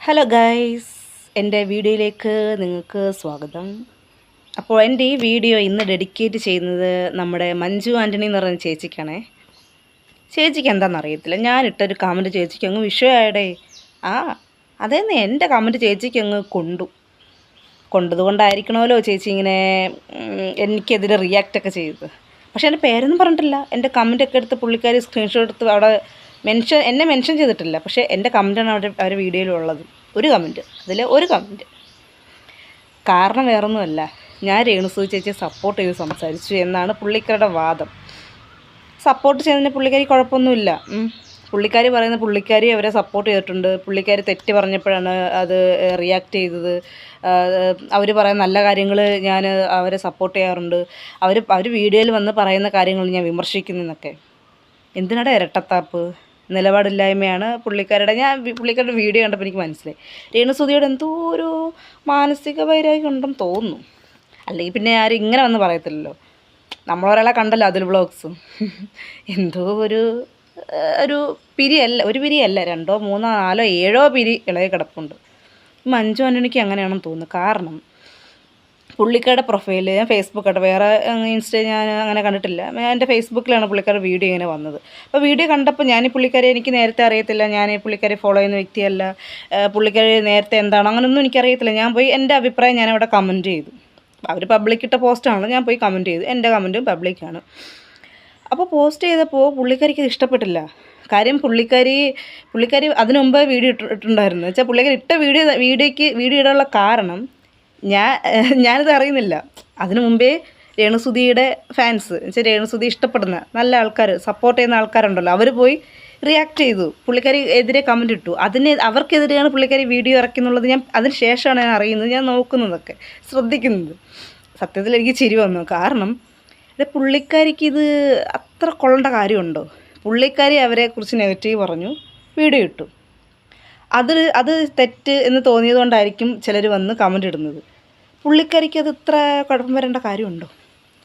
Hello guys, എൻ്റെ വീഡിയോയിലേക്ക് നിങ്ങൾക്ക് സ്വാഗതം. അപ്പോൾ എൻ്റെ ഈ വീഡിയോ ഇന്ന് ഡെഡിക്കേറ്റ് ചെയ്യുന്നത് നമ്മുടെ മഞ്ജു ആൻ്റണി എന്ന് പറയുന്ന ചേച്ചിക്കാണേ. ചേച്ചിക്ക് എന്താണെന്നറിയത്തില്ല, ഞാനിട്ടൊരു കമൻറ്റ് ചേച്ചിക്ക് അങ്ങ് വിഷയമായടേ. ആ അതേന്ന് എൻ്റെ കമൻറ്റ് ചേച്ചിക്ക് അങ്ങ് കൊണ്ടതുകൊണ്ടായിരിക്കണമല്ലോ ചേച്ചി ഇങ്ങനെ എനിക്കെതിരെ റിയാക്റ്റൊക്കെ ചെയ്തത്. പക്ഷേ എൻ്റെ പേരൊന്നും പറഞ്ഞിട്ടില്ല. എൻ്റെ കമൻറ്റൊക്കെ എടുത്ത് പുള്ളിക്കാരി സ്ക്രീൻഷോട്ട് എടുത്ത് അവിടെ എന്നെ മെൻഷൻ ചെയ്തിട്ടില്ല. പക്ഷേ എൻ്റെ കമൻറ്റാണ് അവരുടെ വീഡിയോയിലുള്ളത്. ഒരു കമൻറ്റ്, അതിൽ ഒരു കമൻറ്റ്. കാരണം വേറൊന്നുമല്ല, ഞാൻ രേണുസുതി ചേച്ചിയെ സപ്പോർട്ട് ചെയ്ത് സംസാരിച്ചു എന്നാണ് പുള്ളിക്കാരുടെ വാദം. സപ്പോർട്ട് ചെയ്യുന്നതിന് പുള്ളിക്കാരി കുഴപ്പമൊന്നുമില്ല. പുള്ളിക്കാരി പറയുന്ന പുള്ളിക്കാരി അവരെ സപ്പോർട്ട് ചെയ്തിട്ടുണ്ട്. പുള്ളിക്കാരി തെറ്റ് പറഞ്ഞപ്പോഴാണ് അത് റിയാക്റ്റ് ചെയ്തത്. അവർ പറയുന്ന നല്ല കാര്യങ്ങൾ ഞാൻ അവരെ സപ്പോർട്ട് ചെയ്യാറുണ്ട്. അവർ വീഡിയോയിൽ വന്ന് പറയുന്ന കാര്യങ്ങൾ ഞാൻ വിമർശിക്കുന്നതെന്നൊക്കെ. എന്തിനാടെ ഇരട്ടത്താപ്പ്, നിലപാടില്ലായ്മയാണ് പുള്ളിക്കാരുടെ. പുള്ളിക്കാരുടെ വീഡിയോ കണ്ടപ്പോൾ എനിക്ക് മനസ്സിലായി രേണുസുതിയോട് എന്തോ ഒരു മാനസിക വൈരാഗ്യം ഉണ്ടെന്ന് തോന്നുന്നു. അല്ലെങ്കിൽ പിന്നെ ആരും ഇങ്ങനെ വന്ന് പറയത്തില്ലല്ലോ. നമ്മളൊരാളെ കണ്ടല്ലോ അതിൽ വ്ളോഗ്സും. എന്തോ ഒരു പിരിയല്ല, 2, 3, 4, 7 പിരി ഇളകി കിടപ്പുണ്ട്. മഞ്ജു ആൻ്റണിക്ക് അങ്ങനെയാണെന്ന് തോന്നുന്നു. കാരണം പുള്ളിക്കാരുടെ പ്രൊഫൈൽ ഞാൻ ഫേസ്ബുക്കായിട്ട്, വേറെ ഇൻസ്റ്റ ഞാൻ അങ്ങനെ കണ്ടിട്ടില്ല. എൻ്റെ ഫേസ്ബുക്കിലാണ് പുള്ളിക്കാരുടെ വീഡിയോ ഇങ്ങനെ വന്നത്. അപ്പോൾ വീഡിയോ കണ്ടപ്പോൾ ഞാൻ ഈ പുള്ളിക്കാരെ എനിക്ക് നേരത്തെ അറിയത്തില്ല. ഞാൻ ഈ പുള്ളിക്കാരെ ഫോളോ ചെയ്യുന്ന വ്യക്തിയല്ല. പുള്ളിക്കാരി നേരത്തെ എന്താണ് അങ്ങനെയൊന്നും എനിക്കറിയത്തില്ല. ഞാൻ പോയി എൻ്റെ അഭിപ്രായം ഞാനവിടെ കമൻറ്റ് ചെയ്തു. അവർ പബ്ലിക് ഇട്ട പോസ്റ്റാണല്ലോ, ഞാൻ പോയി കമൻറ്റ് ചെയ്തു. എൻ്റെ കമൻറ്റും പബ്ലിക്കാണ്. അപ്പോൾ പോസ്റ്റ് ചെയ്തപ്പോൾ പുള്ളിക്കാരിക്ക് ഇത് ഇഷ്ടപ്പെട്ടില്ല. കാര്യം പുള്ളിക്കാരി അതിനു മുമ്പ് വീഡിയോ ഇട്ടിട്ടുണ്ടായിരുന്നു. വെച്ചാൽ പുള്ളിക്കാരി ഇട്ട വീഡിയോ ഇടാനുള്ള കാരണം ഞാനിത് അറിയുന്നില്ല. അതിനു മുമ്പേ രേണുസുതിയുടെ ഫാൻസ്, വെച്ചാൽ രേണുസുതി ഇഷ്ടപ്പെടുന്ന നല്ല ആൾക്കാർ, സപ്പോർട്ട് ചെയ്യുന്ന ആൾക്കാരുണ്ടല്ലോ, അവർ പോയി റിയാക്ട് ചെയ്തു. പുള്ളിക്കാരി എതിരെ കമൻറ്റ് ഇട്ടു. അവർക്കെതിരെയാണ് പുള്ളിക്കാരി വീഡിയോ ഇറക്കുന്നുള്ളത്. അതിന് ശേഷമാണ് ഞാൻ അറിയുന്നത്, ഞാൻ നോക്കുന്നതൊക്കെ, ശ്രദ്ധിക്കുന്നത്. സത്യത്തിൽ എനിക്ക് ചിരി വന്നു. കാരണം പുള്ളിക്കാരിക്ക് ഇത് അത്ര കൊള്ളേണ്ട കാര്യമുണ്ടോ? പുള്ളിക്കാരി അവരെക്കുറിച്ച് നെഗറ്റീവ് പറഞ്ഞു, വീഡിയോ ഇട്ടു. അത് തെറ്റ് എന്ന് തോന്നിയതുകൊണ്ടായിരിക്കും ചിലർ വന്ന് കമൻ്റ് ഇടുന്നത്. പുള്ളിക്കാരിക്ക് അത് ഇത്ര കുഴപ്പം വരേണ്ട കാര്യമുണ്ടോ?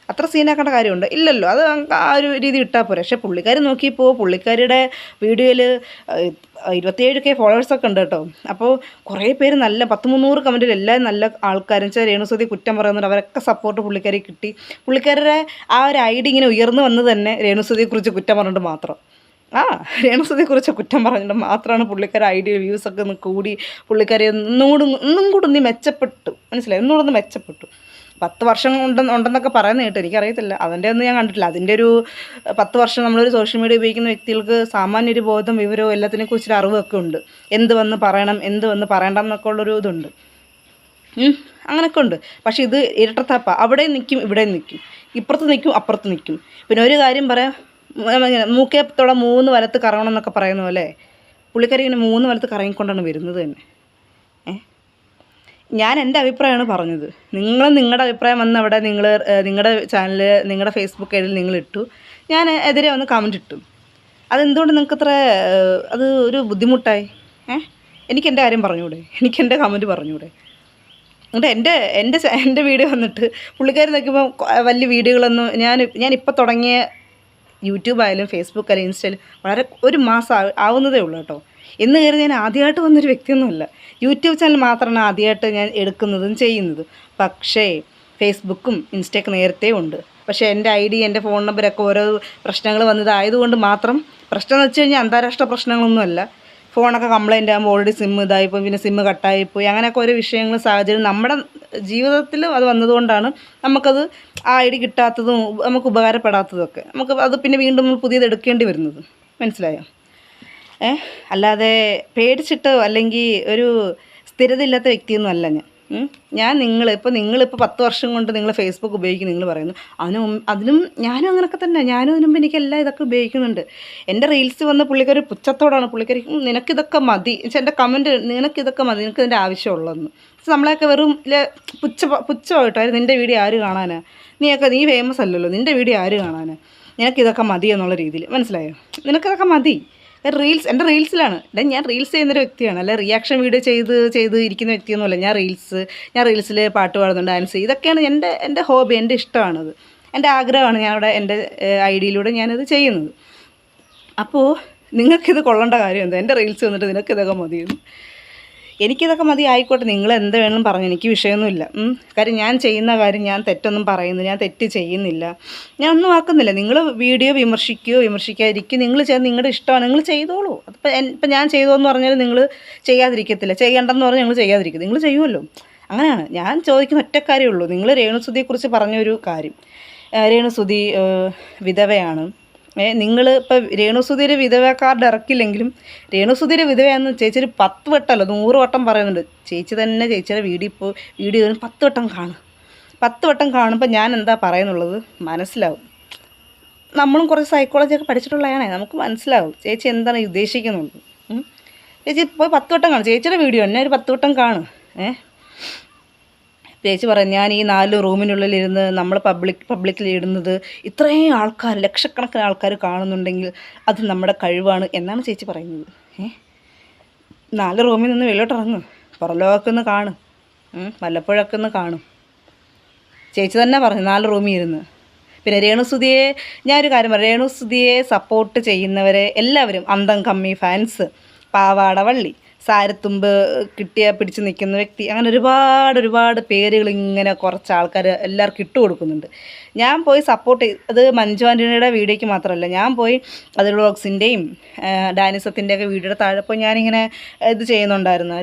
അത്ര സീനാക്കേണ്ട കാര്യമുണ്ടോ? ഇല്ലല്ലോ. അത് ആ ഒരു രീതി ഇട്ടാൽ പോരെ. പക്ഷേ പുള്ളിക്കാരി നോക്കിയപ്പോൾ പുള്ളിക്കാരിയുടെ വീഡിയോയിൽ 27K ഫോളോവേഴ്സൊക്കെ ഉണ്ട് കേട്ടോ. അപ്പോൾ കുറേ പേര് നല്ല 200-300 കമൻറ്റിൽ എല്ലാവരും നല്ല ആൾക്കാരും. വെച്ചാൽ രേണുസുതി കുറ്റം പറയുന്നുണ്ട്, അവരൊക്കെ സപ്പോർട്ട് പുള്ളിക്കാരി കിട്ടി. പുള്ളിക്കാരുടെ ആ ഒരു ഐഡി ഇങ്ങനെ ഉയർന്നു വന്നത് തന്നെ രേണുസുതിയെക്കുറിച്ച് കുറ്റം പറഞ്ഞിട്ട് മാത്രം. രേണുസുതിയെക്കുറിച്ച് കുറ്റം പറഞ്ഞിട്ട് മാത്രമാണ് പുള്ളിക്കാരി ഐഡിയ വ്യൂസൊക്കെ ഒന്ന് കൂടി. പുള്ളിക്കാരി ഒന്നും കൂടി ഒന്ന് മെച്ചപ്പെട്ടു. മനസ്സിലായി? ഒന്നുകൂടെ ഒന്ന് മെച്ചപ്പെട്ടു. 10 വർഷം ഉണ്ടെന്നൊക്കെ പറയുന്നത് കേട്ടോ, എനിക്കറിയത്തില്ല. അതിൻ്റെ ഒന്നും ഞാൻ കണ്ടിട്ടില്ല. അതിൻ്റെ ഒരു 10 വർഷം നമ്മളൊരു സോഷ്യൽ മീഡിയ ഉപയോഗിക്കുന്ന വ്യക്തികൾക്ക് സാമാന്യ ഒരു ബോധം, വിവരവും എല്ലാത്തിനെക്കുറിച്ചൊരു അറിവൊക്കെ ഉണ്ട്. എന്ത് വന്ന് പറയണം, എന്ത് വന്ന് പറയണ്ട എന്നൊക്കെ ഉള്ളൊരു ഇതുണ്ട്. അങ്ങനെയൊക്കെ ഉണ്ട്. പക്ഷേ ഇത് ഇരട്ടത്താപ്പ. അവിടെ നിൽക്കും, ഇവിടെ നിൽക്കും, ഇപ്പുറത്ത് നിൽക്കും, അപ്പുറത്ത് നിൽക്കും. പിന്നെ ഒരു കാര്യം പറയാം, മൂക്കേത്തോളം 3 വലത്ത് കറങ്ങണം എന്നൊക്കെ പറയുന്ന പോലെ പുള്ളിക്കാരി ഇങ്ങനെ 3 വലത്ത് കറങ്ങിക്കൊണ്ടാണ് വരുന്നത് തന്നെ. ഞാൻ എൻ്റെ അഭിപ്രായമാണ് പറഞ്ഞത്. നിങ്ങളുടെ അഭിപ്രായം വന്ന് അവിടെ നിങ്ങളുടെ ചാനൽ, നിങ്ങളുടെ ഫേസ്ബുക്ക് ഐഡിയിൽ നിങ്ങളിട്ടു, ഞാൻ എതിരെ വന്ന് കമൻറ്റ് ഇട്ടു. അതെന്തുകൊണ്ട് നിങ്ങൾക്കത്ര അത് ഒരു ബുദ്ധിമുട്ടായി? എനിക്ക് എൻ്റെ കാര്യം പറഞ്ഞുകൂടെ? എനിക്ക് എൻ്റെ കമൻറ്റ് പറഞ്ഞുകൂടെ? എന്നിട്ട് എൻ്റെ വീഡിയോ വന്നിട്ട് പുള്ളിക്കാരി നോക്കുമ്പോൾ വലിയ വീഡിയോകളൊന്നും ഞാനിപ്പോൾ തുടങ്ങിയ യൂട്യൂബായാലും ഫേസ്ബുക്കായാലും ഇൻസ്റ്റയിലും വളരെ 1 മാസം ആവുന്നതേ ഉള്ളൂ കേട്ടോ. എന്ന് കയറി ഞാൻ ആദ്യമായിട്ട് വന്നൊരു വ്യക്തിയൊന്നുമല്ല. യൂട്യൂബ് ചാനൽ മാത്രമാണ് ആദ്യമായിട്ട് ഞാൻ എടുക്കുന്നതും ചെയ്യുന്നതും. പക്ഷേ ഫേസ്ബുക്കും ഇൻസ്റ്റയൊക്കെ നേരത്തെ ഉണ്ട്. പക്ഷേ എൻ്റെ ID, എൻ്റെ ഫോൺ നമ്പരൊക്കെ ഓരോ പ്രശ്നങ്ങൾ വന്നതായതുകൊണ്ട് മാത്രം, പ്രശ്നം എന്ന് വെച്ച് കഴിഞ്ഞാൽ അന്താരാഷ്ട്ര പ്രശ്നങ്ങളൊന്നുമല്ല. ഫോണൊക്കെ കംപ്ലൈൻ്റ് ആകുമ്പോൾ ഓൾറെഡി സിമ്മ് ഇതായിപ്പോയി, പിന്നെ സിമ്മ് കട്ടായിപ്പോയി, അങ്ങനെയൊക്കെ ഓരോ വിഷയങ്ങൾ, സാഹചര്യം നമ്മുടെ ജീവിതത്തിൽ അത് വന്നതുകൊണ്ടാണ് നമുക്കത് ആ ID കിട്ടാത്തതും നമുക്ക് ഉപകാരപ്പെടാത്തതൊക്കെ. അത് പിന്നെ വീണ്ടും നമ്മൾ പുതിയത് എടുക്കേണ്ടി വരുന്നത്. മനസ്സിലായോ? അല്ലാതെ പേടിച്ചിട്ടോ അല്ലെങ്കിൽ ഒരു സ്ഥിരത ഇല്ലാത്ത വ്യക്തിയൊന്നും അല്ല ഞാൻ. നിങ്ങളിപ്പോൾ 10 വർഷം കൊണ്ട് നിങ്ങൾ ഫേസ്ബുക്ക് ഉപയോഗിക്കും നിങ്ങൾ പറയുന്നു. അതിനും ഞാനും അങ്ങനെയൊക്കെ തന്നെ. ഞാനും അതിന് മുമ്പ് എനിക്കെല്ലാം ഇതൊക്കെ ഉപയോഗിക്കുന്നുണ്ട്. എൻ്റെ റീൽസ് വന്ന പുള്ളിക്കാരി പുച്ഛത്തോടാണ്. പുള്ളിക്കാരി നിനക്കിതൊക്കെ മതി, എൻ്റെ കമൻറ്റ് നിനക്കിതൊക്കെ മതി, നിനക്ക് ഇതിൻ്റെ ആവശ്യമുള്ളതെന്ന്. നമ്മളെയൊക്കെ വെറും പുച്ഛമായിട്ടോ, നിൻ്റെ വീഡിയോ ആര് കാണാനാ, നീ ഫേമസ് അല്ലല്ലോ, നിൻ്റെ വീഡിയോ ആര് കാണാനാ, നിനക്കിതൊക്കെ മതി എന്നുള്ള രീതിയിൽ. മനസ്സിലായോ? നിനക്കിതൊക്കെ മതി. എൻ്റെ റീൽസിലാണ്. ഞാൻ റീൽസ് ചെയ്യുന്നൊരു വ്യക്തിയാണ്, അല്ല റിയാക്ഷൻ വീഡിയോ ചെയ്ത് ഇരിക്കുന്ന വ്യക്തിയൊന്നുമല്ല. ഞാൻ റീൽസിൽ പാട്ട് പാടുന്നുണ്ട്, ഡാൻസ് ചെയ്യും. ഇതൊക്കെയാണ് എൻ്റെ ഹോബി, എൻ്റെ ഇഷ്ടമാണത്, എൻ്റെ ആഗ്രഹമാണ്. ഞാനവിടെ എൻ്റെ ഐഡിയിലൂടെ ഞാനത് ചെയ്യുന്നത്. അപ്പോൾ നിങ്ങൾക്കിത് കൊള്ളേണ്ട കാര്യം എന്താ? എൻ്റെ റീൽസ് വന്നിട്ട് നിനക്കിതൊക്കെ മതിയെന്ന്. എനിക്കിതൊക്കെ മതി, ആയിക്കോട്ടെ, നിങ്ങൾ എന്ത് വേണമെങ്കിലും പറഞ്ഞു, എനിക്ക് വിഷയമൊന്നുമില്ല. കാര്യം ഞാൻ ചെയ്യുന്ന കാര്യം ഞാൻ തെറ്റൊന്നും പറയുന്നു, ഞാൻ തെറ്റ് ചെയ്യുന്നില്ല, ഞാൻ ഒന്നും ആക്കുന്നില്ല. നിങ്ങൾ വീഡിയോ വിമർശിക്കാതിരിക്കുക, നിങ്ങൾ ചെയ്ത് നിങ്ങളുടെ ഇഷ്ടമാണ്, നിങ്ങൾ ചെയ്തോളൂ. അതിപ്പോൾ ഇപ്പം ഞാൻ ചെയ്തോന്ന് പറഞ്ഞാൽ നിങ്ങൾ ചെയ്യാതിരിക്കത്തില്ല, ചെയ്യണ്ടെന്ന് പറഞ്ഞാൽ നിങ്ങൾ ചെയ്യാതിരിക്കും, നിങ്ങൾ ചെയ്യുമല്ലോ. അങ്ങനെയാണ് ഞാൻ ചോദിക്കുന്ന ഒറ്റക്കാര്യമേ ഉള്ളൂ. നിങ്ങൾ രേണുസുധിയെക്കുറിച്ച് പറഞ്ഞൊരു കാര്യം, രേണുസുധി വിധവയാണ്. നിങ്ങൾ ഇപ്പോൾ രേണുസുധിയുടെ വിധവ കാർഡ് ഇറക്കില്ലെങ്കിലും രേണുസുധിയുടെ വിധവയാണെന്ന് ചേച്ചി ഒരു 10 വട്ടമല്ല 100 വട്ടം പറയുന്നുണ്ട്. ചേച്ചി തന്നെ ചേച്ചിയുടെ വീഡിയോ 10 വട്ടം കാണും. 10 വട്ടം കാണുമ്പോൾ ഞാൻ എന്താ പറയുന്നുള്ളത് മനസ്സിലാവും. നമ്മളും കുറച്ച് സൈക്കോളജിയൊക്കെ പഠിച്ചിട്ടുള്ളതാണേ, നമുക്ക് മനസ്സിലാവും ചേച്ചി എന്താണ് ഉദ്ദേശിക്കുന്നുള്ളത്. ചേച്ചി പോയി 10 വട്ടം കാണും, ചേച്ചിയുടെ വീഡിയോ എന്നെ ഒരു 10 വട്ടം കാണും. ചേച്ചി പറയും ഞാൻ ഈ 4 റൂമിനുള്ളിലിരുന്ന് നമ്മൾ പബ്ലിക്കിൽ ഇടുന്നത് ഇത്രയും ആൾക്കാർ, ലക്ഷക്കണക്കിന് ആൾക്കാർ കാണുന്നുണ്ടെങ്കിൽ അത് നമ്മുടെ കഴിവാണ് എന്നാണ് ചേച്ചി പറയുന്നത്. 4 റൂമിൽ നിന്ന് വെളിയോട്ടിറങ്ങും, പുറലോകമൊക്കെ ഒന്ന് കാണും, വല്ലപ്പോഴൊക്കെ ഒന്ന് കാണും. ചേച്ചി തന്നെ പറഞ്ഞു 4 റൂമിൽ ഇരുന്ന്. പിന്നെ രേണുസുധിയെ ഞാനൊരു കാര്യം പറയാം, രേണുസുധിയെ സപ്പോർട്ട് ചെയ്യുന്നവരെ എല്ലാവരും, അന്തം കമ്മി ഫാൻസ്, പാവാട വള്ളി, സാരത്തുമ്പ് പിടിച്ച് നിൽക്കുന്ന വ്യക്തി, അങ്ങനെ ഒരുപാട് പേരുകൾ ഇങ്ങനെ കുറച്ച് ആൾക്കാർ എല്ലാവർക്കും ഇട്ട് കൊടുക്കുന്നുണ്ട്. ഞാൻ പോയി സപ്പോർട്ട് അത് മഞ്ജു ആൻ്റണിയുടെ വീഡിയോയ്ക്ക് മാത്രമല്ല, ഞാൻ പോയി അതിൽ വ്ളോഗ്സിൻ്റെയും ഡാനിസത്തിൻ്റെയൊക്കെ വീഡിയോയുടെ താഴെ പോയി ഞാനിങ്ങനെ ഇത് ചെയ്യുന്നുണ്ടായിരുന്നു,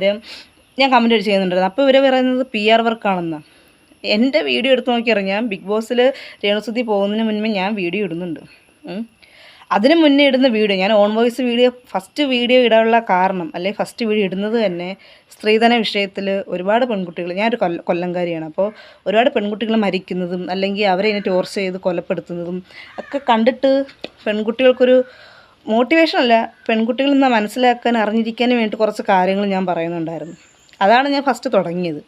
ഞാൻ കമൻറ്റ് ചെയ്യുന്നുണ്ടായിരുന്നു. അപ്പോൾ ഇവർ പറയുന്നത് PR വർക്കാണെന്നാണ്. എൻ്റെ വീഡിയോ എടുത്ത് നോക്കിയറിയാം, ബിഗ് ബോസിൽ രേണുസുധി പോകുന്നതിന് മുൻപേ ഞാൻ വീഡിയോ ഇടുന്നുണ്ട്. അതിന് മുന്നേ ഇടുന്ന വീഡിയോ, ഞാൻ on voice video first video ഇടാനുള്ള കാരണം, അല്ലെങ്കിൽ ഫസ്റ്റ് വീഡിയോ ഇടുന്നത് തന്നെ സ്ത്രീധന വിഷയത്തിൽ ഒരുപാട് പെൺകുട്ടികൾ, ഞാനൊരു കൊല്ലംകാരിയാണ്, അപ്പോൾ ഒരുപാട് പെൺകുട്ടികൾ മരിക്കുന്നതും അല്ലെങ്കിൽ അവരെ ഇനി ടോർച്ചർ ചെയ്ത് കൊലപ്പെടുത്തുന്നതും ഒക്കെ കണ്ടിട്ട് പെൺകുട്ടികൾക്കൊരു മോട്ടിവേഷനല്ല, പെൺകുട്ടികൾ നിന്ന് മനസ്സിലാക്കാൻ അറിഞ്ഞിരിക്കാനും വേണ്ടി കുറച്ച് കാര്യങ്ങൾ ഞാൻ പറയുന്നുണ്ടായിരുന്നു. അതാണ് ഞാൻ ഫസ്റ്റ് തുടങ്ങിയത്.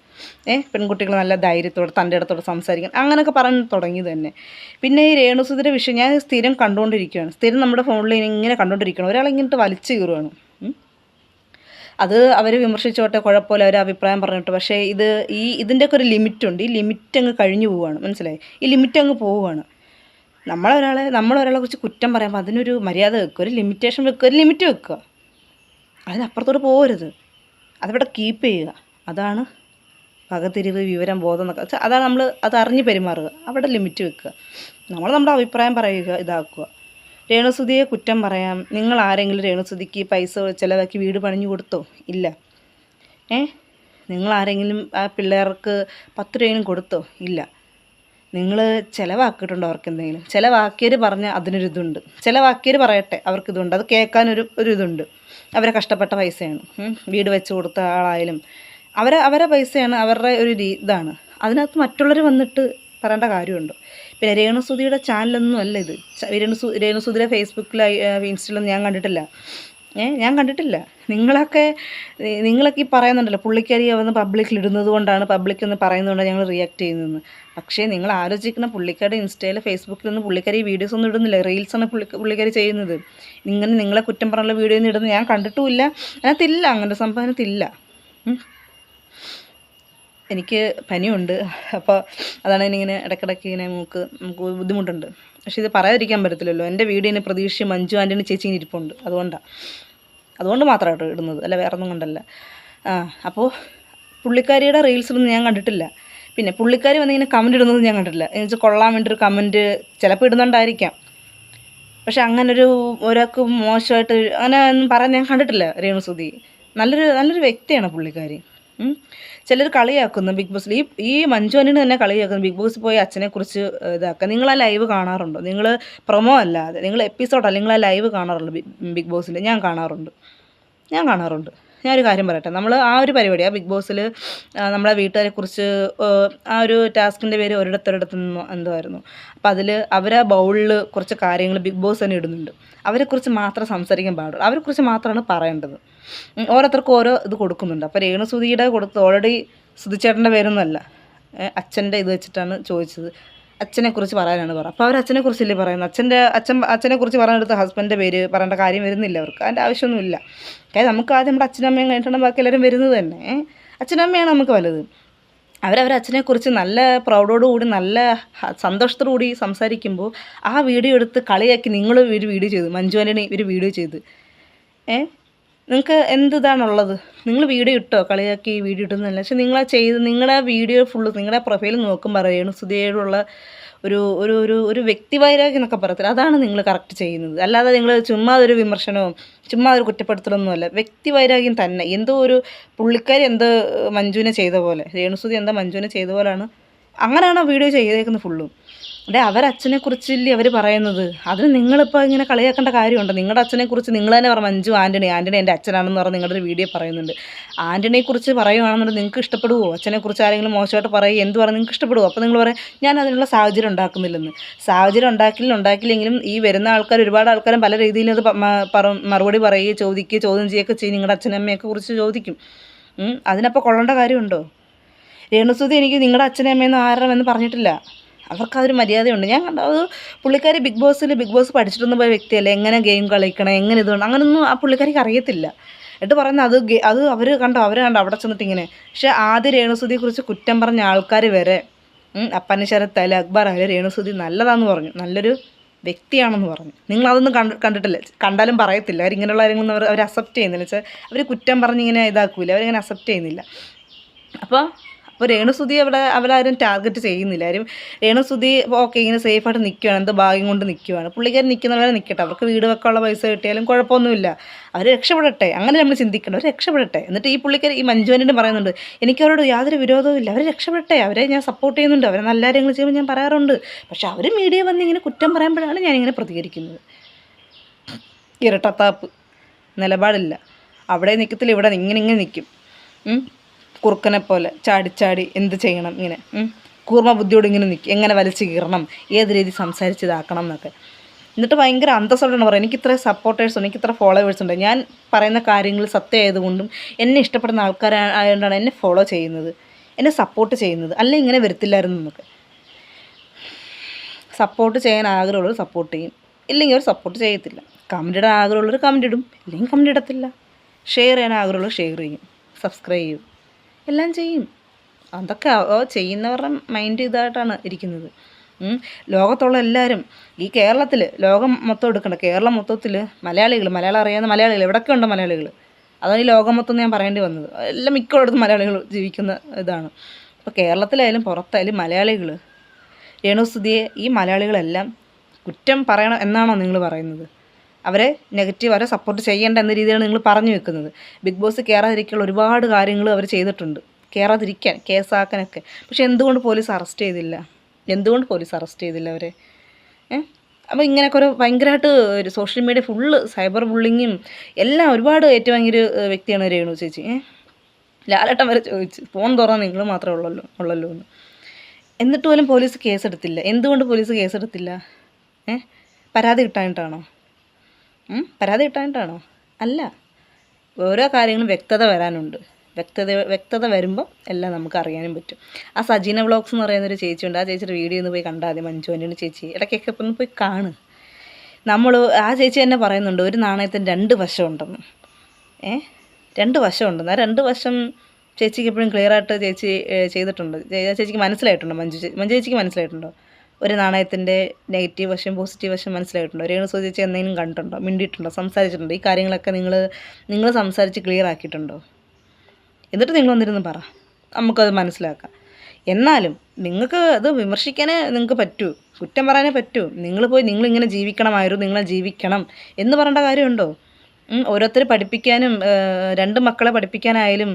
പെൺകുട്ടികൾ നല്ല ധൈര്യത്തോടെ തൻ്റെ ഇടത്തോടെ സംസാരിക്കാൻ അങ്ങനെയൊക്കെ പറഞ്ഞ് തുടങ്ങിയത് തന്നെ. പിന്നെ ഈ രേണുസുധിയുടെ വിഷയം ഞാൻ സ്ഥിരം കണ്ടുകൊണ്ടിരിക്കുകയാണ്, സ്ഥിരം നമ്മുടെ ഫോണിൽ ഇങ്ങനെ കണ്ടുകൊണ്ടിരിക്കുകയാണ്. ഒരാളിങ്ങോട്ട് വലിച്ചു കീറുകയാണ്. അത് അവർ വിമർശിച്ചോട്ടെ, കുഴപ്പമില്ല, അവർ അഭിപ്രായം പറഞ്ഞിട്ട്. പക്ഷേ ഇതിൻ്റെയൊക്കെ ഒരു ലിമിറ്റുണ്ട്. ഈ ലിമിറ്റ് അങ്ങ് കഴിഞ്ഞു പോവുകയാണ്, മനസ്സിലായി? ഈ ലിമിറ്റ് അങ്ങ് പോവുകയാണ്. നമ്മളൊരാളെ കുറിച്ച് കുറ്റം പറയുമ്പോൾ അതിനൊരു മര്യാദ വെക്കുക, ഒരു ലിമിറ്റേഷൻ വെക്കുക, ഒരു ലിമിറ്റ് വെക്കുക. അതിനപ്പുറത്തോട്ട് പോകരുത്, അതവിടെ കീപ്പ് ചെയ്യുക. അതാണ് പകതിരിവ്, വിവരം, ബോധം എന്നൊക്കെ. അതാണ് നമ്മൾ അതറിഞ്ഞ് പെരുമാറുക, അവിടെ ലിമിറ്റ് വെക്കുക. നമ്മുടെ അഭിപ്രായം പറയുക, ഇതാക്കുക. രേണുസുധിയെ കുറ്റം പറയാം. നിങ്ങൾ ആരെങ്കിലും രേണുസുധിക്ക് പൈസ ചിലവാക്കി വീട് പണിഞ്ഞു കൊടുത്തോ? ഇല്ല. നിങ്ങൾ ആരെങ്കിലും ആ പിള്ളേർക്ക് 10 രൂപയും കൊടുത്തോ? ഇല്ല. നിങ്ങൾ ചിലവാക്കിയിട്ടുണ്ടോ അവർക്ക് എന്തെങ്കിലും? ചിലവാക്കിയവർ പറഞ്ഞാൽ അതിനൊരിതുണ്ട്, ചിലവാക്കിയവർ പറയട്ടെ, അവർക്കിതുണ്ട്, അത് കേൾക്കാനൊരു ഇതുണ്ട്. അവരെ കഷ്ടപ്പെട്ട പൈസയാണ്, വീട് വെച്ച് കൊടുത്ത ആളായാലും അവരെ പൈസയാണ്, അവരുടെ ഒരു ഇതാണ്. അതിനകത്ത് മറ്റുള്ളവർ വന്നിട്ട് പറയേണ്ട കാര്യമുണ്ടോ? പിന്നെ രേണുസുധിയുടെ ചാനലൊന്നും അല്ല ഇത്. രേണുസുധിയുടെ ഫേസ്ബുക്കിൽ ഇൻസ്റ്റയിലൊന്നും ഞാൻ കണ്ടിട്ടില്ല. നിങ്ങളൊക്കെ ഈ പറയുന്നുണ്ടല്ലോ, പുള്ളിക്കാരി വന്ന് പബ്ലിക്കിൽ ഇടുന്നത് കൊണ്ടാണ്, പബ്ലിക്കെന്ന് പറയുന്നതുകൊണ്ടാണ് ഞങ്ങൾ റിയാക്ട് ചെയ്യുന്നതെന്ന്. പക്ഷേ നിങ്ങൾ ആലോചിക്കുന്ന, പുള്ളിക്കാരുടെ ഇൻസ്റ്റയിൽ ഫേസ്ബുക്കിലൊന്നും പുള്ളിക്കാരി വീഡിയോസ് ഒന്നും ഇടുന്നില്ല, റീൽസാണ് പുള്ളിക്കാരി ചെയ്യുന്നത്. നിങ്ങളെ കുറ്റം പറഞ്ഞുള്ള വീഡിയോ ഒന്നും ഇടുന്നത് ഞാൻ കണ്ടിട്ടുമില്ല. അതിനകത്തില്ല, അങ്ങനെ സംഭവം അതിനകത്തില്ല. എനിക്ക് പനിയുണ്ട്, അപ്പോൾ അതാണ് ഇങ്ങനെ ഇടയ്ക്കിടയ്ക്ക് ഇങ്ങനെ നമുക്ക് ബുദ്ധിമുട്ടുണ്ട്. പക്ഷേ ഇത് പറയാതിരിക്കാൻ പറ്റത്തില്ലല്ലോ. എൻ്റെ വീഡിയോനെ പ്രതീക്ഷിച്ച് മഞ്ജു ആൻ്റണി ചേച്ചി ഇരിപ്പുണ്ട്, അതുകൊണ്ട് മാത്രമായിട്ട് ഇടുന്നത്, അല്ല വേറെ ഒന്നും കൊണ്ടല്ല. അപ്പോൾ പുള്ളിക്കാരിയുടെ റീൽസിലൊന്നും ഞാൻ കണ്ടിട്ടില്ല. പിന്നെ പുള്ളിക്കാരി വന്നിങ്ങനെ കമൻറ്റ് ഇടുന്നത് ഞാൻ കണ്ടിട്ടില്ല. എന്ന് വെച്ചാൽ കൊള്ളാൻ വേണ്ടിയൊരു കമൻറ്റ് ചിലപ്പോൾ ഇടുന്നുണ്ടായിരിക്കാം, പക്ഷെ അങ്ങനൊരു ഒരാൾക്ക് മോശമായിട്ട് അങ്ങനെ ഒന്നും പറയാൻ ഞാൻ കണ്ടിട്ടില്ല. രേണുസുധി നല്ലൊരു വ്യക്തിയാണ് പുള്ളിക്കാരി. ചിലർ കളിയാക്കുന്നു ബിഗ് ബോസിൽ, ഈ മഞ്ജു ആൻ്റണി തന്നെ കളിയാക്കുന്നു ബിഗ് ബോസിൽ പോയി അച്ഛനെക്കുറിച്ച് ഇതാക്കുക. നിങ്ങൾ ആ ലൈവ് കാണാറുണ്ടോ? നിങ്ങൾ പ്രൊമോ അല്ലാതെ നിങ്ങൾ എപ്പിസോഡല്ല, നിങ്ങൾ ആ ലൈവ് കാണാറുള്ളൂ ബിഗ് ബോസിൽ? ഞാൻ കാണാറുണ്ട്. ഞാനൊരു കാര്യം പറയട്ടെ, നമ്മൾ ആ ഒരു പരിപാടിയാണ് ബിഗ് ബോസിൽ നമ്മളെ വീട്ടുകാരെക്കുറിച്ച് ആ ഒരു ടാസ്കിൻ്റെ പേര് ഒരിടത്തൊരിടത്തുനിന്ന് എന്തോ ആയിരുന്നു. അപ്പോൾ അതിൽ അവരെ ബൗളിൽ കുറച്ച് കാര്യങ്ങൾ ബിഗ് ബോസ് തന്നെ ഇടുന്നുണ്ട്. അവരെക്കുറിച്ച് മാത്രം സംസാരിക്കാൻ പാടുള്ളൂ, അവരെക്കുറിച്ച് മാത്രമാണ് പറയേണ്ടത്. ഓരോരുത്തർക്കും ഓരോ ഇത് കൊടുക്കുന്നുണ്ട്. അപ്പോൾ രേണുസുധിയുടെ ഓൾറെഡി സുധിച്ചേട്ടൻ്റെ പേരൊന്നുമല്ല, അച്ഛൻ്റെ ഇത് വെച്ചിട്ടാണ് ചോദിച്ചത്. അച്ഛനെക്കുറിച്ച് പറയാനാണ് പറയുക. അപ്പോൾ അവർ അച്ഛനെക്കുറിച്ചല്ലേ പറയുന്നത്. അച്ഛനെക്കുറിച്ച് പറയാനെടുത്ത് ഹസ്ബൻഡിൻ്റെ പേര് പറയേണ്ട കാര്യം വരുന്നില്ല അവർക്ക്, അതിൻ്റെ ആവശ്യമൊന്നുമില്ല. കാര്യം നമുക്ക് ആദ്യം നമ്മുടെ അച്ഛനും അമ്മയും കഴിഞ്ഞിട്ടാണ് ബാക്കി എല്ലാവരും വരുന്നത് തന്നെ. അച്ഛനമ്മയാണ് നമുക്ക് വലുത്. അച്ഛനെക്കുറിച്ച് നല്ല പ്രൗഡോടുകൂടി നല്ല സന്തോഷത്തോടു കൂടി സംസാരിക്കുമ്പോൾ ആ വീഡിയോ എടുത്ത് കളിയാക്കി നിങ്ങൾ ഒരു വീഡിയോ ചെയ്തു, മഞ്ജു ആൻ്റണി ഒരു വീഡിയോ ചെയ്ത് നിങ്ങൾക്ക് എന്തിതാണുള്ളത്? നിങ്ങൾ വീഡിയോ ഇട്ടോ, കളിയാക്കി വീഡിയോ ഇട്ടുന്നതല്ല. പക്ഷെ നിങ്ങളെ വീഡിയോ ഫുള്ള് നിങ്ങളുടെ പ്രൊഫൈൽ നോക്കുമ്പോൾ രേണുസുധിയോടുള്ള ഒരു ഒരു ഒരു ഒരു വ്യക്തിവൈരാഗ്യം എന്നൊക്കെ പറയത്തില്ല, അതാണ് നിങ്ങൾ കറക്റ്റ് ചെയ്യുന്നത്. അല്ലാതെ നിങ്ങൾ ചുമ്മാ ഒരു വിമർശനവും ചുമ്മാ ഒരു കുറ്റപ്പെടുത്തലൊന്നുമല്ല, വ്യക്തിവൈരാഗ്യം തന്നെ. എന്തോ ഒരു പുള്ളിക്കാരി എന്തോ മഞ്ജുവിനെ ചെയ്ത പോലെ, രേണുസുധി എന്താ മഞ്ജുവിനെ ചെയ്ത പോലെയാണ്, അങ്ങനെയാണോ വീഡിയോ ചെയ്തേക്കുന്നത് ഫുള്ളും. അവരച്ഛനെക്കുറിച്ചില്ലേ അവർ പറയുന്നത്, അതിന് നിങ്ങളിപ്പോൾ ഇങ്ങനെ കളിയാക്കേണ്ട കാര്യമുണ്ട്? നിങ്ങളുടെ അച്ഛനെക്കുറിച്ച് നിങ്ങൾ തന്നെ പറഞ്ഞു, മഞ്ജു ആൻ്റണി എൻ്റെ അച്ഛനാണെന്ന് പറഞ്ഞ് നിങ്ങളുടെ ഒരു വീഡിയോ പറയുന്നുണ്ട്. ആൻ്റണിയെക്കുറിച്ച് പറയുകയാണെന്നുണ്ടെങ്കിൽ നിങ്ങൾക്ക് ഇഷ്ടപ്പെടുമോ? അച്ഛനെക്കുറിച്ച് ആരെങ്കിലും മോശമായിട്ട് പറയുക എന്ത് പറഞ്ഞ് നിങ്ങൾക്ക് ഇഷ്ടപ്പെടുമോ? അപ്പോൾ നിങ്ങൾ പറയും ഞാൻ അതിനുള്ള സാഹചര്യം ഉണ്ടാക്കുന്നില്ലെന്ന്. സാഹചര്യം ഉണ്ടാക്കില്ലെങ്കിലും ഈ വരുന്ന ആൾക്കാർ, ഒരുപാട് ആൾക്കാരും പല രീതിയിലും അത് മറുപടി പറയുകയും ചോദ്യം ചെയ്യുകയൊക്കെ ചെയ്യും. നിങ്ങളുടെ അച്ഛനമ്മയൊക്കെ കുറിച്ച് ചോദിക്കും. അതിനപ്പോൾ കൊള്ളേണ്ട കാര്യമുണ്ടോ? രേണുസുധി എനിക്ക് നിങ്ങളുടെ അച്ഛനും അമ്മയെന്ന് ആരെന്ന് പറഞ്ഞിട്ടില്ല. അവർക്കതൊരു മര്യാദയുണ്ട്. ഞാൻ കണ്ടത് പുള്ളിക്കാരി ബിഗ് ബോസ് പഠിച്ചിട്ടൊന്നും പോയ വ്യക്തിയല്ല. എങ്ങനെ ഗെയിം കളിക്കണം, എങ്ങനെ ഇതുകൊണ്ട് അങ്ങനെയൊന്നും ആ പുള്ളിക്കാരിക്ക് അറിയത്തില്ല. എന്നിട്ട് പറയുന്നത് അത് അവർ കണ്ടോ അവിടെ ചെന്നിട്ട് ഇങ്ങനെ. പക്ഷേ ആദ്യം രേണുസുധിയെക്കുറിച്ച് കുറ്റം പറഞ്ഞ ആൾക്കാർ വരെ അപ്പന് ശരത്ത് ആയാലും അക്ബർ ആയാലും രേണുസുധി നല്ലതാണെന്ന് പറഞ്ഞു, നല്ലൊരു വ്യക്തിയാണെന്ന് പറഞ്ഞു. നിങ്ങളതൊന്നും കണ്ടിട്ടില്ല, കണ്ടാലും പറയത്തില്ല. അവരിങ്ങനെയുള്ള കാര്യങ്ങളൊന്നും അവർ അക്സെപ്റ്റ് ചെയ്യുന്നില്ല. വെച്ചാൽ അവർ കുറ്റം പറഞ്ഞിങ്ങനെ ഇതാക്കൂല, അവരിങ്ങനെ അക്സെപ്റ്റ് ചെയ്യുന്നില്ല. അപ്പോൾ രേണുസുധി അവരാരും ടാർഗറ്റ് ചെയ്യുന്നില്ല. രേണുസുധി ഓക്കെ ഇങ്ങനെ സേഫായിട്ട് നിൽക്കുകയാണ്, എന്തോ ഭാഗ്യം കൊണ്ട് നിൽക്കുകയാണ്. പുള്ളിക്കാരൻ നിൽക്കുന്നവരെ നിൽക്കട്ടെ, അവർക്ക് വീട് വെക്കാനുള്ള പൈസ കിട്ടിയാലും കുഴപ്പമൊന്നുമില്ല, അവർ രക്ഷപ്പെടട്ടെ. അങ്ങനെ നമ്മൾ ചിന്തിക്കണം, അവർ രക്ഷപ്പെടട്ടെ. എന്നിട്ട് ഈ പുള്ളിക്കാരി ഈ മഞ്ജു ആൻ്റണി പറയുന്നുണ്ട് എനിക്ക് അവരോട് യാതൊരു വിരോധവും ഇല്ല, അവർ രക്ഷപ്പെടട്ടെ, അവരെ ഞാൻ സപ്പോർട്ട് ചെയ്യുന്നുണ്ട്, അവരെ നല്ല കാര്യങ്ങൾ ചെയ്യുമ്പോൾ ഞാൻ പറയാറുണ്ട്. പക്ഷെ അവർ മീഡിയ വന്ന് ഇങ്ങനെ കുറ്റം പറയുമ്പോഴാണ് ഞാനിങ്ങനെ പ്രതികരിക്കുന്നത്. ഇരട്ടത്താപ്പ്, നിലപാടില്ല. അവിടെ നിൽക്കത്തില്ല, ഇവിടെ ഇങ്ങനെ നിൽക്കും. കുറുക്കനെ പോലെ ചാടി എന്ത് ചെയ്യണം ഇങ്ങനെ കൂർമ്മ ബുദ്ധിയോട് ഇങ്ങനെ നിൽക്കും, എങ്ങനെ വലിച്ചു കീറണം, ഏത് രീതി സംസാരിച്ചിതാക്കണം എന്നൊക്കെ. എന്നിട്ട് ഭയങ്കര അന്തസ്സോടാണ് പറയുന്നത്. എനിക്ക് ഇത്ര സപ്പോർട്ടേഴ്സ് ഉണ്ട്, എനിക്ക് ഇത്ര ഫോളോവേഴ്സ് ഉണ്ട്, ഞാൻ പറയുന്ന കാര്യങ്ങൾ സത്യമായതുകൊണ്ടും എന്നെ ഇഷ്ടപ്പെടുന്ന ആൾക്കാരായതുകൊണ്ടാണ് എന്നെ ഫോളോ ചെയ്യുന്നത്, എന്നെ സപ്പോർട്ട് ചെയ്യുന്നത്. അല്ലെ ഇങ്ങനെ വരത്തില്ലായിരുന്നു. നമുക്ക് സപ്പോർട്ട് ചെയ്യാൻ ആഗ്രഹമുള്ളവർ സപ്പോർട്ട് ചെയ്യും, ഇല്ലെങ്കിൽ അവർ സപ്പോർട്ട് ചെയ്യത്തില്ല. കമൻ്റ് ഇടാൻ ആഗ്രഹമുള്ളവർ കമൻ്റ് ഇടും, ഇല്ലെങ്കിൽ കമൻ്റ് ഇടത്തില്ല. ഷെയർ ചെയ്യാൻ ആഗ്രഹമുള്ളവർ ഷെയർ ചെയ്യും, സബ്സ്ക്രൈബ് ചെയ്യും, എല്ലാം ചെയ്യും. അതൊക്കെ ചെയ്യുന്നവരുടെ മൈൻഡ് ഇതായിട്ടാണ് ഇരിക്കുന്നത്. ലോകത്തുള്ള എല്ലാവരും ഈ കേരളത്തിൽ, ലോകം മൊത്തം എടുക്കണ്ട, കേരളം മൊത്തത്തിൽ മലയാളം അറിയാവുന്ന മലയാളികൾ എവിടെയൊക്കെ ഉണ്ട് മലയാളികൾ. അതാണ് ഈ ലോകം മൊത്തം ഞാൻ പറയേണ്ടി വന്നത്. എല്ലാം മിക്കയിടത്തും മലയാളികൾ ജീവിക്കുന്ന ഇതാണ്. ഇപ്പോൾ കേരളത്തിലായാലും പുറത്തായാലും മലയാളികൾ രേണുസുധിയെ ഈ മലയാളികളെല്ലാം കുറ്റം പറയണം എന്നാണോ നിങ്ങൾ പറയുന്നത്? അവരെ നെഗറ്റീവ്, അവരെ സപ്പോർട്ട് ചെയ്യേണ്ട എന്ന രീതിയിലാണ് നിങ്ങൾ പറഞ്ഞു വെക്കുന്നത്. ബിഗ് ബോസ് കയറാതിരിക്കാനുള്ള ഒരുപാട് കാര്യങ്ങൾ അവർ ചെയ്തിട്ടുണ്ട്, കയറാതിരിക്കാൻ, കേസാക്കാനൊക്കെ. പക്ഷെ എന്തുകൊണ്ട് പോലീസ് അറസ്റ്റ് ചെയ്തില്ല അവരെ? അപ്പോൾ ഇങ്ങനെയൊക്കെ ഒരു ഭയങ്കരമായിട്ട് ഒരു സോഷ്യൽ മീഡിയ ഫുള്ള് സൈബർ ബുള്ളിങ്ങും എല്ലാം ഒരുപാട് ഏറ്റുവാങ്ങിയൊരു വ്യക്തിയാണ് രേണു ചേച്ചി. ലാലേട്ടൻ വരെ ചോദിച്ചു ഫോൺ തുറന്നാൽ നിങ്ങൾ മാത്രമേ ഉള്ളല്ലോ എന്ന്. എന്നിട്ട് പോലും പോലീസ് കേസെടുത്തില്ല. എന്തുകൊണ്ട് പോലീസ് കേസെടുത്തില്ല? പരാതി കിട്ടാനിട്ടാണോ? അല്ല, ഓരോ കാര്യങ്ങളും വ്യക്തത വരാനുണ്ട്. വ്യക്തത വരുമ്പോൾ എല്ലാം നമുക്ക് അറിയാനും പറ്റും. ആ സജീന വ്ളോഗ്സ് എന്ന് പറയുന്നൊരു ചേച്ചിയുണ്ട്, ആ ചേച്ചിയുടെ വീഡിയോ ഒന്ന് പോയി കണ്ടാൽ മതി. മഞ്ജു ആൻ്റണി ചേച്ചി ഇടയ്ക്കൊക്കെ ഒന്ന് പോയി കാണ്. ആ ചേച്ചി തന്നെ പറയുന്നുണ്ട് ഒരു നാണയത്തിന് 2 വശമുണ്ടെന്ന്. 2 വശമുണ്ടെന്ന്. ആ 2 വശം ചേച്ചിക്ക് എപ്പോഴും ക്ലിയറായിട്ട് ചേച്ചി ചെയ്തിട്ടുണ്ട്. ചേച്ചിക്ക് മനസ്സിലായിട്ടുണ്ടോ? മഞ്ജു ചേച്ചിക്ക് മനസ്സിലായിട്ടുണ്ടോ? ഒരു നാണയത്തിൻ്റെ നെഗറ്റീവ് വശം പോസിറ്റീവ് വശം മനസ്സിലായിട്ടുണ്ടോ? രേണുസുധി ചേച്ചി എന്തെങ്കിലും കണ്ടിട്ടുണ്ടോ, മിണ്ടിയിട്ടുണ്ടോ, സംസാരിച്ചിട്ടുണ്ടോ? ഈ കാര്യങ്ങളൊക്കെ നിങ്ങൾ സംസാരിച്ച് ക്ലിയർ ആക്കിയിട്ടുണ്ടോ? എന്നിട്ട് നിങ്ങൾ വന്നിരുന്ന് പറ, നമുക്കത് മനസ്സിലാക്കാം. എന്നാലും നിങ്ങൾക്ക് അത് വിമർശിക്കാനേ നിങ്ങൾക്ക് പറ്റൂ, കുറ്റം പറയാനേ പറ്റൂ. നിങ്ങളിങ്ങനെ ജീവിക്കണമായിരുന്നു, നിങ്ങളെ ജീവിക്കണം എന്ന് പറയേണ്ട കാര്യമുണ്ടോ? ഓരോരുത്തർ പഠിപ്പിക്കാനും 2 മക്കളെ പഠിപ്പിക്കാനായാലും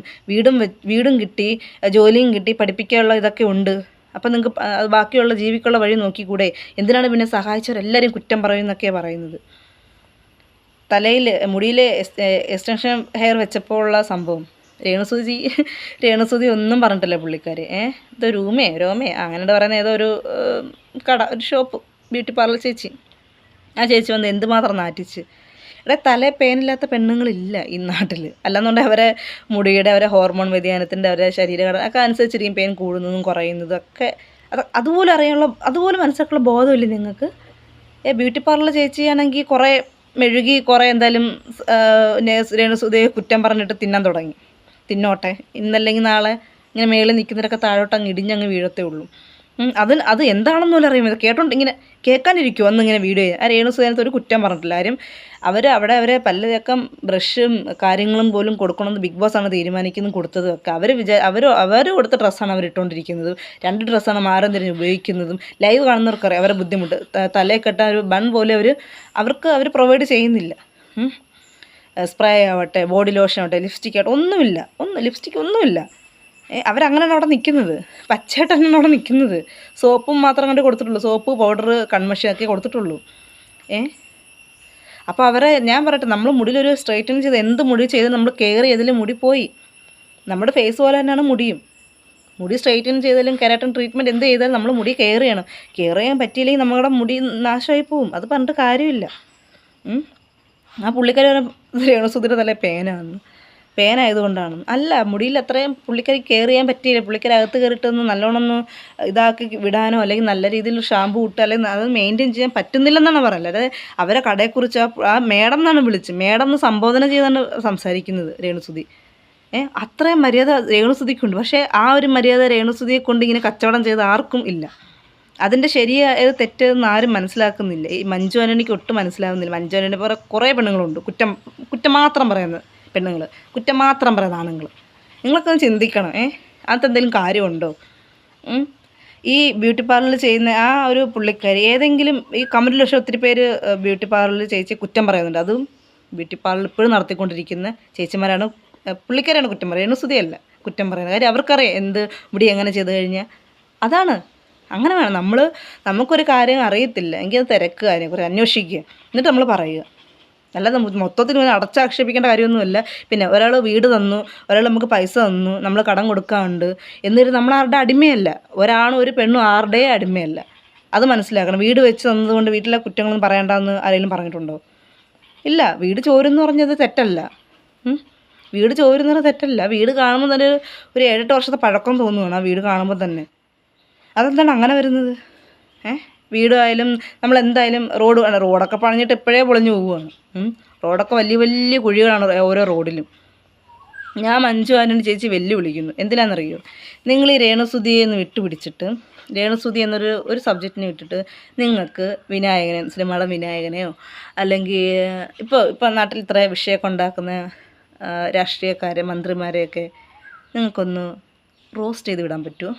വീടും കിട്ടി, ജോലിയും കിട്ടി, പഠിപ്പിക്കാനുള്ള ഇതൊക്കെ ഉണ്ട്. അപ്പം നിങ്ങൾക്ക് ബാക്കിയുള്ള ജീവിക്കുള്ള വഴി നോക്കിക്കൂടെ? എന്തിനാണ് പിന്നെ സഹായിച്ചവരെല്ലാവരും കുറ്റം പറയുന്നൊക്കെയാണ് പറയുന്നത്? മുടിയിൽ എക്സ്റ്റൻഷൻ ഹെയർ വെച്ചപ്പോൾ ഉള്ള സംഭവം രേണുസുധി ഒന്നും പറഞ്ഞിട്ടില്ല പുള്ളിക്കാരി. ഇത് രോമേ അങ്ങനെ പറയുന്ന ഏതോ ഒരു ഒരു ഷോപ്പ്, ബ്യൂട്ടി പാർലർ ചേച്ചി. ആ ചേച്ചി വന്ന് എന്തുമാത്രം നാറ്റിച്ച്. തലയിൽ പേനില്ലാത്ത പെണ്ണുങ്ങളില്ല ഈ നാട്ടിൽ. അല്ലെന്നുണ്ടെങ്കിൽ അവരെ മുടിയുടെ, അവരെ ഹോർമോൺ വ്യതിയാനത്തിൻ്റെ, അവരെ ശരീരഘടന ഒക്കെ അനുസരിച്ചിരിക്കും പെയിൻ കൂടുന്നതും കുറയുന്നതും ഒക്കെ. അതുപോലെ മനസ്സിലാക്കാനുള്ള ബോധമില്ലേ നിങ്ങൾക്ക്? ബ്യൂട്ടി പാർലർ ചേച്ചിയാണെങ്കിൽ കുറേ മെഴുകി, കുറേ എന്തായാലും രേണുസുധിയെ കുറ്റം പറഞ്ഞിട്ട് തിന്നോട്ടെ, ഇന്നല്ലെങ്കിൽ നാളെ ഇങ്ങനെ മേളിൽ നിൽക്കുന്നവരൊക്കെ താഴോട്ട് അങ്ങ് ഇടിഞ്ഞങ്ങ് വീഴത്തേ ഉള്ളൂ. അത് എന്താണെന്ന് പോലും അറിയുമ്പോൾ കേട്ടോണ്ട് ഇങ്ങനെ കേൾക്കാനിരിക്കുമോ അന്നിങ്ങനെ വീഡിയോ ചെയ്യാൻ. ആ രേണുസുധേനത്ത് ഒരു കുറ്റം പറഞ്ഞിട്ടില്ല ആരും. അവിടെ അവരെ പല്ല് തേക്കാൻ ബ്രഷും കാര്യങ്ങളും പോലും കൊടുക്കണമെന്ന് ബിഗ് ബോസ് ആണ് തീരുമാനിക്കുന്നതും കൊടുത്തതും ഒക്കെ. അവർ കൊടുത്ത ഡ്രസ്സാണ് അവർ ഇട്ടുകൊണ്ടിരിക്കുന്നത്. 2 ഡ്രസ്സാണ് മാറും തിരിഞ്ഞ് ഉപയോഗിക്കുന്നതും. ലൈവ് കാണുന്നവർക്കറിയാം അവരുടെ ബുദ്ധിമുട്ട്. തലയിൽ കെട്ടാൻ ഒരു ബൺ പോലെ അവർ പ്രൊവൈഡ് ചെയ്യുന്നില്ല. സ്പ്രേ ആവട്ടെ, ബോഡി ലോഷൻ ആവട്ടെ, ലിപ്സ്റ്റിക് ആവട്ടെ, ലിപ്സ്റ്റിക് ഒന്നുമില്ല. അവരങ്ങനെയാണ് അവിടെ നിൽക്കുന്നത്. പച്ചയായിട്ട് തന്നെയാണ് അവിടെ നിൽക്കുന്നത്. സോപ്പും മാത്രം കണ്ട് കൊടുത്തിട്ടുള്ളൂ. സോപ്പ്, പൗഡർ, കൺമഷിയൊക്കെ കൊടുത്തിട്ടുള്ളൂ. അപ്പോൾ ഞാൻ പറയട്ടെ, നമ്മൾ മുടിയിലൊരു സ്ട്രൈറ്റനിങ് ചെയ്ത് എന്ത് മുടി ചെയ്ത് നമ്മൾ കെയർ ചെയ്തതിൽ മുടി പോയി. നമ്മുടെ ഫേസ് പോലെ തന്നെയാണ് മുടിയും. മുടി സ്ട്രൈറ്റനിങ് ചെയ്താലും കെരാട്ടിൻ ട്രീറ്റ്മെൻറ്റ് എന്ത് ചെയ്താലും നമ്മൾ മുടി കെയർ ചെയ്യണം. കെയർ ചെയ്യാൻ പറ്റിയില്ലെങ്കിൽ നമ്മുടെ മുടി നാശമായി പോവും. അത് പറഞ്ഞിട്ട് കാര്യമില്ല. ആ പുള്ളിക്കാരി രേണുസുധിയുടെ തലേ പേനായതുകൊണ്ടാണ്. അല്ല, മുടിയിൽ അത്രയും പുള്ളിക്കാരി കെയർ ചെയ്യാൻ പറ്റിയില്ല. പുള്ളിക്കാരി അകത്ത് കയറിയിട്ടൊന്ന് നല്ലോണം ഒന്ന് ഇതാക്കി വിടാനോ അല്ലെങ്കിൽ നല്ല രീതിയിൽ ഷാമ്പു ഇട്ട് അല്ലെങ്കിൽ അത് മെയിൻറ്റെയിൻ ചെയ്യാൻ പറ്റുന്നില്ലെന്നാണ് പറയുന്നത്. അതായത് അവരെ കടയെക്കുറിച്ച് ആ മേഡം എന്നാണ് വിളിച്ച്, മേഡം എന്ന് സംബോധന ചെയ്താണ് സംസാരിക്കുന്നത് രേണുസുധി. അത്രയും മര്യാദ രേണുസുധിക്കുണ്ട്. പക്ഷേ ആ ഒരു മര്യാദ രേണുസുധിയെ കൊണ്ട് ഇങ്ങനെ കച്ചവടം ചെയ്ത് ആർക്കും ഇല്ല. അതിൻ്റെ ശരിയായത് തെറ്റെന്ന് ആരും മനസ്സിലാക്കുന്നില്ല. ഈ മഞ്ജു ആൻ്റണിക്ക് ഒട്ടും മനസ്സിലാകുന്നില്ല. മഞ്ജു ആൻ്റണി പോലെ കുറേ പെണ്ണുങ്ങളുണ്ട് കുറ്റം മാത്രം പറയുന്ന പെണ്ണുങ്ങൾ, കുറ്റം മാത്രം പറയുന്ന ആണുങ്ങൾ. നിങ്ങളൊക്കെ ഒന്ന് ചിന്തിക്കണം. അതിനകത്ത് എന്തെങ്കിലും കാര്യമുണ്ടോ? ഈ ബ്യൂട്ടി പാർലറിൽ ചെയ്യുന്ന ആ ഒരു പുള്ളിക്കാരി ഏതെങ്കിലും ഈ കമൻറ്റിൽ പക്ഷേ ഒത്തിരി പേര് ബ്യൂട്ടി പാർലറിൽ ചേച്ചി കുറ്റം പറയുന്നുണ്ട്. അതും ബ്യൂട്ടി പാർലർ ഇപ്പോഴും നടത്തിക്കൊണ്ടിരിക്കുന്ന ചേച്ചിമാരാണ്, പുള്ളിക്കാരാണ് കുറ്റം പറയുന്നത്. രേണുസുധിയല്ല കുറ്റം പറയുന്നത്. കാര്യം അവർക്കറിയാം എന്ത് മുടി എങ്ങനെ ചെയ്ത് കഴിഞ്ഞാൽ. അതാണ് അങ്ങനെ വേണം. നമുക്കൊരു കാര്യം അറിയത്തില്ല എങ്കിൽ അത് തിരക്കുക, അതിനെക്കുറിച്ച് അന്വേഷിക്കുക, എന്നിട്ട് നമ്മൾ പറയുക. അല്ലാതെ മൊത്തത്തിൽ അടച്ചാക്ഷേപിക്കേണ്ട കാര്യമൊന്നുമില്ല. പിന്നെ ഒരാൾ വീട് തന്നു, ഒരാൾ നമുക്ക് പൈസ തന്നു, നമ്മൾ കടം കൊടുക്കാറുണ്ട് എന്നിട്ട് നമ്മൾ ആരുടെ അടിമയല്ല. ഒരാണും ഒരു പെണ്ണും ആരുടെയും അടിമയല്ല. അത് മനസ്സിലാക്കണം. വീട് വെച്ച് തന്നതുകൊണ്ട് വീട്ടിലെ കുറ്റങ്ങളൊന്നും പറയണ്ടെന്ന് ആരെങ്കിലും പറഞ്ഞിട്ടുണ്ടോ? ഇല്ല. വീട് ചോരുന്ന് പറഞ്ഞത് തെറ്റല്ല. വീട് ചോരുന്നത് തെറ്റല്ല. വീട് കാണുമ്പോൾ തന്നെ ഒരു 7-8 വർഷത്തെ പഴക്കം തോന്നുകയാണ് ആ വീട് കാണുമ്പോൾ തന്നെ. അതെന്താണ് അങ്ങനെ വരുന്നത്? വീടായാലും നമ്മളെന്തായാലും റോഡൊക്കെ പണിഞ്ഞിട്ട് ഇപ്പോഴേ പൊളിഞ്ഞു പോവുകയാണ്. റോഡൊക്കെ വലിയ വലിയ കുഴികളാണ് ഓരോ റോഡിലും. ഞാൻ മഞ്ജു ആൻ്റണി ചേച്ചി വെല്ലുവിളിക്കുന്നു. എന്തിനാണെന്നറിയോ? നിങ്ങൾ ഈ രേണുസുധിയെ ഒന്ന് വിട്ടുപിടിച്ചിട്ട്, രേണുസുധി ഒരു സബ്ജക്റ്റിനെ വിട്ടിട്ട് നിങ്ങൾക്ക് വിനായകനെ, സിനിമയുടെ വിനായകനെയോ അല്ലെങ്കിൽ ഇപ്പോൾ നാട്ടിൽ ഇത്ര വിഷയമൊക്കെ ഉണ്ടാക്കുന്ന രാഷ്ട്രീയക്കാരെ, മന്ത്രിമാരെയൊക്കെ നിങ്ങൾക്കൊന്ന് റോസ്റ്റ് ചെയ്ത് വിടാൻ പറ്റുമോ?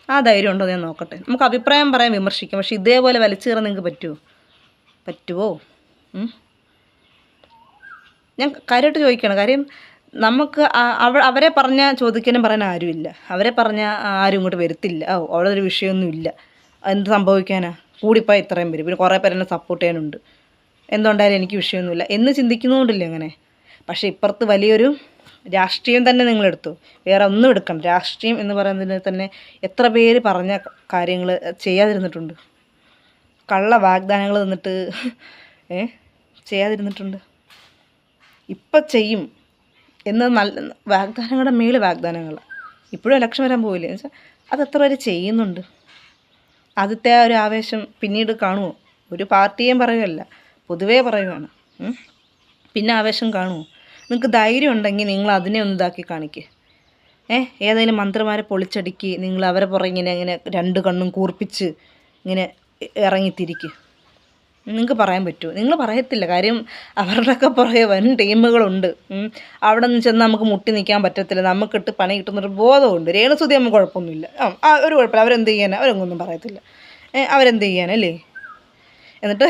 ആ ധൈര്യം ഉണ്ടോ ഞാൻ നോക്കട്ടെ. നമുക്ക് അഭിപ്രായം പറയാൻ വിമർശിക്കാം. പക്ഷേ ഇതേപോലെ വലിച്ചു കയറാൻ നിങ്ങൾക്ക് പറ്റുമോ? ഞാൻ കാര്യമായിട്ട് ചോദിക്കണം. കാര്യം നമുക്ക് അവരെ പറഞ്ഞാൽ ചോദിക്കാനും പറയാൻ ആരുമില്ല. അവരെ പറഞ്ഞാൽ ആരും ഇങ്ങോട്ട് വരത്തില്ല. അവിടെ ഒരു വിഷയമൊന്നുമില്ല. എന്ത് സംഭവിക്കാനാ? കൂടിപ്പോയി ഇത്രയും പേര്, പിന്നെ കുറേ പേരെന്നെ സപ്പോർട്ട് ചെയ്യാനുണ്ട്, എന്തുകൊണ്ടായാലും എനിക്ക് വിഷയമൊന്നുമില്ല എന്ന് ചിന്തിക്കുന്നതുകൊണ്ടില്ല അങ്ങനെ. പക്ഷേ ഇപ്പുറത്ത് വലിയൊരു രാഷ്ട്രീയം തന്നെ നിങ്ങളെടുത്തു, വേറെ ഒന്നും എടുക്കണം. രാഷ്ട്രീയം എന്ന് പറയുന്നതിന് തന്നെ എത്ര പേര് പറഞ്ഞ കാര്യങ്ങൾ ചെയ്യാതിരുന്നിട്ടുണ്ട്. കള്ള വാഗ്ദാനങ്ങൾ തന്നിട്ട് ചെയ്യാതിരുന്നിട്ടുണ്ട്. ഇപ്പം ചെയ്യും എന്ന് നല്ല വാഗ്ദാനങ്ങളുടെ മേളിൽ വാഗ്ദാനങ്ങൾ. ഇപ്പോഴും ഇലക്ഷൻ വരാൻ പോവില്ലേ എന്ന് വെച്ചാൽ അത് എത്ര പേര് ചെയ്യുന്നുണ്ട്. ആദ്യത്തെ ആ ഒരു ആവേശം പിന്നീട് കാണുമോ? ഒരു പാർട്ടിയും പറയുകയല്ല, പൊതുവേ പറയുകയാണ്. പിന്നെ ആവേശം കാണുമോ? നിങ്ങൾക്ക് ധൈര്യം ഉണ്ടെങ്കിൽ നിങ്ങൾ അതിനെ ഒന്ന് ഇതാക്കി കാണിക്കുക. ഏതെങ്കിലും മന്ത്രിമാരെ പൊളിച്ചടുക്കി നിങ്ങൾ അവരെ പുറകെ ഇങ്ങനെ 2 കണ്ണും കൂർപ്പിച്ച് ഇങ്ങനെ ഇറങ്ങിത്തിരിക്കുക. നിങ്ങൾക്ക് പറയാൻ പറ്റുമോ? നിങ്ങൾ പറയത്തില്ല. കാര്യം അവരുടെയൊക്കെ പുറകെ വൻ ടീമുകളുണ്ട്. അവിടെ നിന്ന് ചെന്ന് നമുക്ക് മുട്ടി നിൽക്കാൻ പറ്റത്തില്ല. നമുക്കിട്ട് പണി കിട്ടുന്നൊരു ബോധമുണ്ട്. രേണുസുധി നമുക്ക് കുഴപ്പമൊന്നുമില്ല. ഒരു കുഴപ്പമില്ല. അവരെന്ത് ചെയ്യാനാണ്? അവരൊന്നും പറയത്തില്ല. അവരെന്ത് ചെയ്യാനല്ലേ? എന്നിട്ട്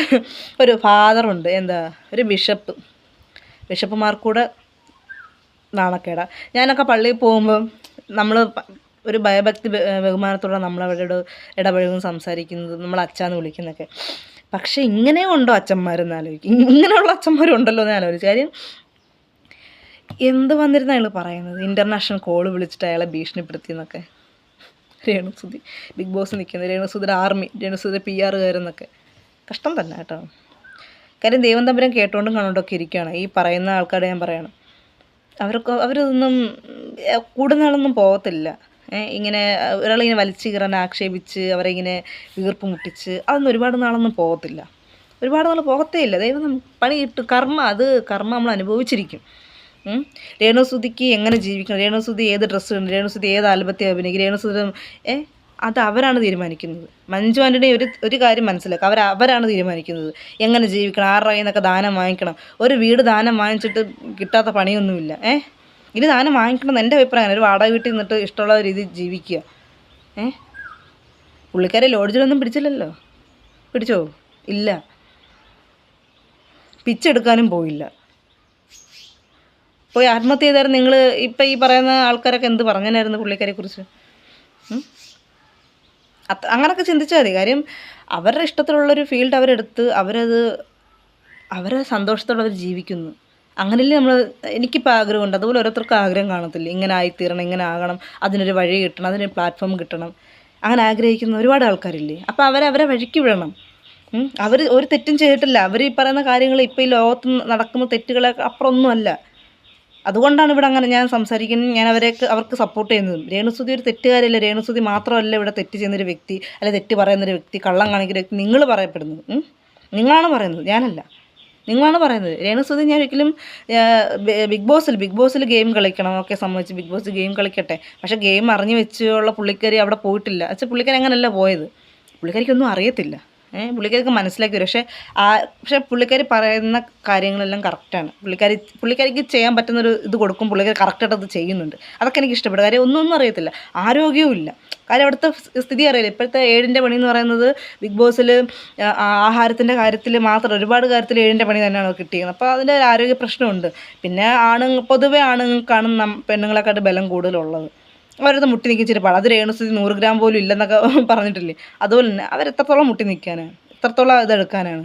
ഒരു ഫാദറുണ്ട്, ഒരു ബിഷപ്പുമാർക്കൂടെ നാണക്കേടാ. ഞാനൊക്കെ പള്ളിയിൽ പോകുമ്പം നമ്മൾ ഒരു ഭയഭക്തി ബഹുമാനത്തോടെ നമ്മളവരോട് ഇടപഴകും, സംസാരിക്കുന്നത്, നമ്മൾ അച്ഛാന്ന് വിളിക്കുന്നതൊക്കെ. പക്ഷേ ഇങ്ങനെയും ഉണ്ടോ അച്ഛന്മാരെന്ന് ആലോചിക്കും. ഇങ്ങനെയുള്ള അച്ഛന്മാരും ഉണ്ടല്ലോ എന്ന് ആലോചിച്ചു. കാര്യം എന്ത് വന്നിരുന്ന അയാൾ പറയുന്നത്? ഇൻ്റർനാഷണൽ കോൾ വിളിച്ചിട്ട് അയാളെ ഭീഷണിപ്പെടുത്തി എന്നൊക്കെ. രേണുസുധി ബിഗ് ബോസ് നിൽക്കുന്നത്, രേണുസുധിയുടെ ആർമി, രേണുസുധിയുടെ PR കാരെന്നൊക്കെ. കഷ്ടം തന്നെ കേട്ടോ. കാര്യം ദൈവം തമ്പുരാൻ കേട്ടോണ്ടും കണ്ടോണ്ടൊക്കെ ഇരിക്കുകയാണ് ഈ പറയുന്ന ആൾക്കാരെ. ഞാൻ പറയണം, അവരൊന്നും കൂടുതൽ പോകത്തില്ല. ഇങ്ങനെ ഒരാളിങ്ങനെ വലിച്ചു കീറാൻ ആക്ഷേപിച്ച് അവരെ ഇങ്ങനെ വീർപ്പ് മുട്ടിച്ച് അതൊന്നും ഒരുപാട് നാളൊന്നും പോകത്തില്ല. ഒരുപാട് നാൾ പോകത്തേ ഇല്ല. ദൈവം പണി കിട്ടും. കർമ്മ നമ്മൾ അനുഭവിച്ചിരിക്കും. രേണുസുധിക്ക് എങ്ങനെ ജീവിക്കണം, രേണുസുധി ഏത് ഡ്രസ്സ് ഇടും, രേണുസുധി ഏത് ആൽബത്തെ അഭിനയിക്കും, രേണുസുധി അത് അവരാണ് തീരുമാനിക്കുന്നത്. മഞ്ജു ആൻ്റണി ഒരു കാര്യം മനസ്സിലാക്കുക, അവരാണ് തീരുമാനിക്കുന്നത് എങ്ങനെ ജീവിക്കണം, ആരുടെ കയ്യിൽ നിന്നൊക്കെ ദാനം വാങ്ങിക്കണം. ഒരു വീട് ദാനം വാങ്ങിച്ചിട്ട് കിട്ടാത്ത പണിയൊന്നുമില്ല. ഇനി ദാനം വാങ്ങിക്കണം എൻ്റെ അഭിപ്രായമാണ്. ഒരു വാടക വീട്ടിൽ നിന്നിട്ട് ഇഷ്ടമുള്ള രീതിയിൽ ജീവിക്കുക. പുള്ളിക്കാരെ ലോഡ്ജിലൊന്നും പിടിച്ചില്ലല്ലോ. പിടിച്ചോ? ഇല്ല. പിച്ചെടുക്കാനും പോയില്ല. പോയി ആത്മഹത്യ ചെയ്തായിരുന്നു. നിങ്ങൾ ഇപ്പം ഈ പറയുന്ന ആൾക്കാരൊക്കെ എന്ത് പറഞ്ഞായിരുന്നു പുള്ളിക്കാരെക്കുറിച്ച്? അങ്ങനെയൊക്കെ ചിന്തിച്ചാൽ മതി. കാര്യം അവരുടെ ഇഷ്ടത്തിലുള്ളൊരു ഫീൽഡ് അവരെടുത്ത് അവരെ സന്തോഷത്തോടെ അവർ ജീവിക്കുന്നു. അങ്ങനെയല്ലേ നമ്മൾ. എനിക്കിപ്പോൾ ആഗ്രഹമുണ്ട്, അതുപോലെ ഓരോരുത്തർക്കും ആഗ്രഹം കാണത്തില്ല. ഇങ്ങനെ ആയിത്തീരണം, ഇങ്ങനെ ആകണം, അതിനൊരു വഴി കിട്ടണം, അതിനൊരു പ്ലാറ്റ്ഫോം കിട്ടണം. അങ്ങനെ ആഗ്രഹിക്കുന്ന ഒരുപാട് ആൾക്കാരില്ലേ. അപ്പോൾ അവരെ വഴിക്ക് വിടണം. അവർ ഒരു തെറ്റും ചെയ്തിട്ടില്ല. അവർ ഈ പറയുന്ന കാര്യങ്ങൾ ഇപ്പോൾ ഈ ലോകത്ത് നടക്കുന്ന തെറ്റുകളെ അപ്പുറമൊന്നുമല്ല. അതുകൊണ്ടാണ് ഇവിടെ അങ്ങനെ ഞാൻ സംസാരിക്കുന്നത്. ഞാൻ അവർക്ക് സപ്പോർട്ട് ചെയ്യുന്നതും. രേണുസുതി ഒരു തെറ്റുകാരില്ല. രേണുസുതി മാത്രമല്ല ഇവിടെ തെറ്റ് ചെയ്യുന്നൊരു വ്യക്തി, അല്ലെ തെറ്റ് പറയുന്നൊരു വ്യക്തി, കള്ളം കാണിക്കുന്ന വ്യക്തി. നിങ്ങൾ പറയപ്പെടുന്നത്, നിങ്ങളാണ് പറയുന്നത്, ഞാനല്ല. നിങ്ങളാണ് പറയുന്നത്. രേണുസുതി ഞാൻ ഒരിക്കലും ബിഗ് ബോസിൽ ഗെയിം കളിക്കണം, ഒക്കെ സമ്മതിച്ച് ബിഗ് ബോസ് ഗെയിം കളിക്കട്ടെ. പക്ഷേ ഗെയിം അറിഞ്ഞു വെച്ചുള്ള പുള്ളിക്കാരി അവിടെ പോയിട്ടില്ല. പക്ഷേ പുള്ളിക്കാരി അങ്ങനെയല്ല പോയത്. പുള്ളിക്കാരിക്കൊന്നും അറിയത്തില്ല. പുള്ളിക്കാരിക്ക് മനസ്സിലാക്കി വരും. പക്ഷേ പുള്ളിക്കാരി പറയുന്ന കാര്യങ്ങളെല്ലാം കറക്റ്റാണ്. പുള്ളിക്കാരിക്ക് ചെയ്യാൻ പറ്റുന്നൊരു ഇത് കൊടുക്കും. പുള്ളിക്കാരി കറക്റ്റായിട്ട് അത് ചെയ്യുന്നുണ്ട്. അതൊക്കെ എനിക്ക് ഇഷ്ടപ്പെടും. കാര്യം ഒന്നും അറിയത്തില്ല, ആരോഗ്യവും ഇല്ല. കാര്യം അവിടുത്തെ സ്ഥിതി അറിയില്ല. ഇപ്പോഴത്തെ 7ൻ്റെ പണി എന്ന് പറയുന്നത് ബിഗ് ബോസിൽ ആഹാരത്തിൻ്റെ കാര്യത്തിൽ മാത്രം, ഒരുപാട് കാര്യത്തിൽ 7ൻ്റെ പണി തന്നെയാണ് കിട്ടിയത്. അപ്പോൾ അതിൻ്റെ ഒരു ആരോഗ്യ പ്രശ്നമുണ്ട്. പിന്നെ പൊതുവെ ആണുങ്ങൾക്കാണ് പെണ്ണുങ്ങളെക്കാട്ട് ബലം കൂടുതലുള്ളത്. അവരത് മുട്ടി നിൽക്കിച്ചിട്ട് പാടാം. അത് രേണുസുതി 100 ഗ്രാം പോലും ഇല്ലെന്നൊക്കെ പറഞ്ഞിട്ടില്ലേ. അതുപോലെ തന്നെ അവരെത്രത്തോളം മുട്ടി നിൽക്കാനാണ്, എത്രത്തോളം ഇതെടുക്കാനാണ്.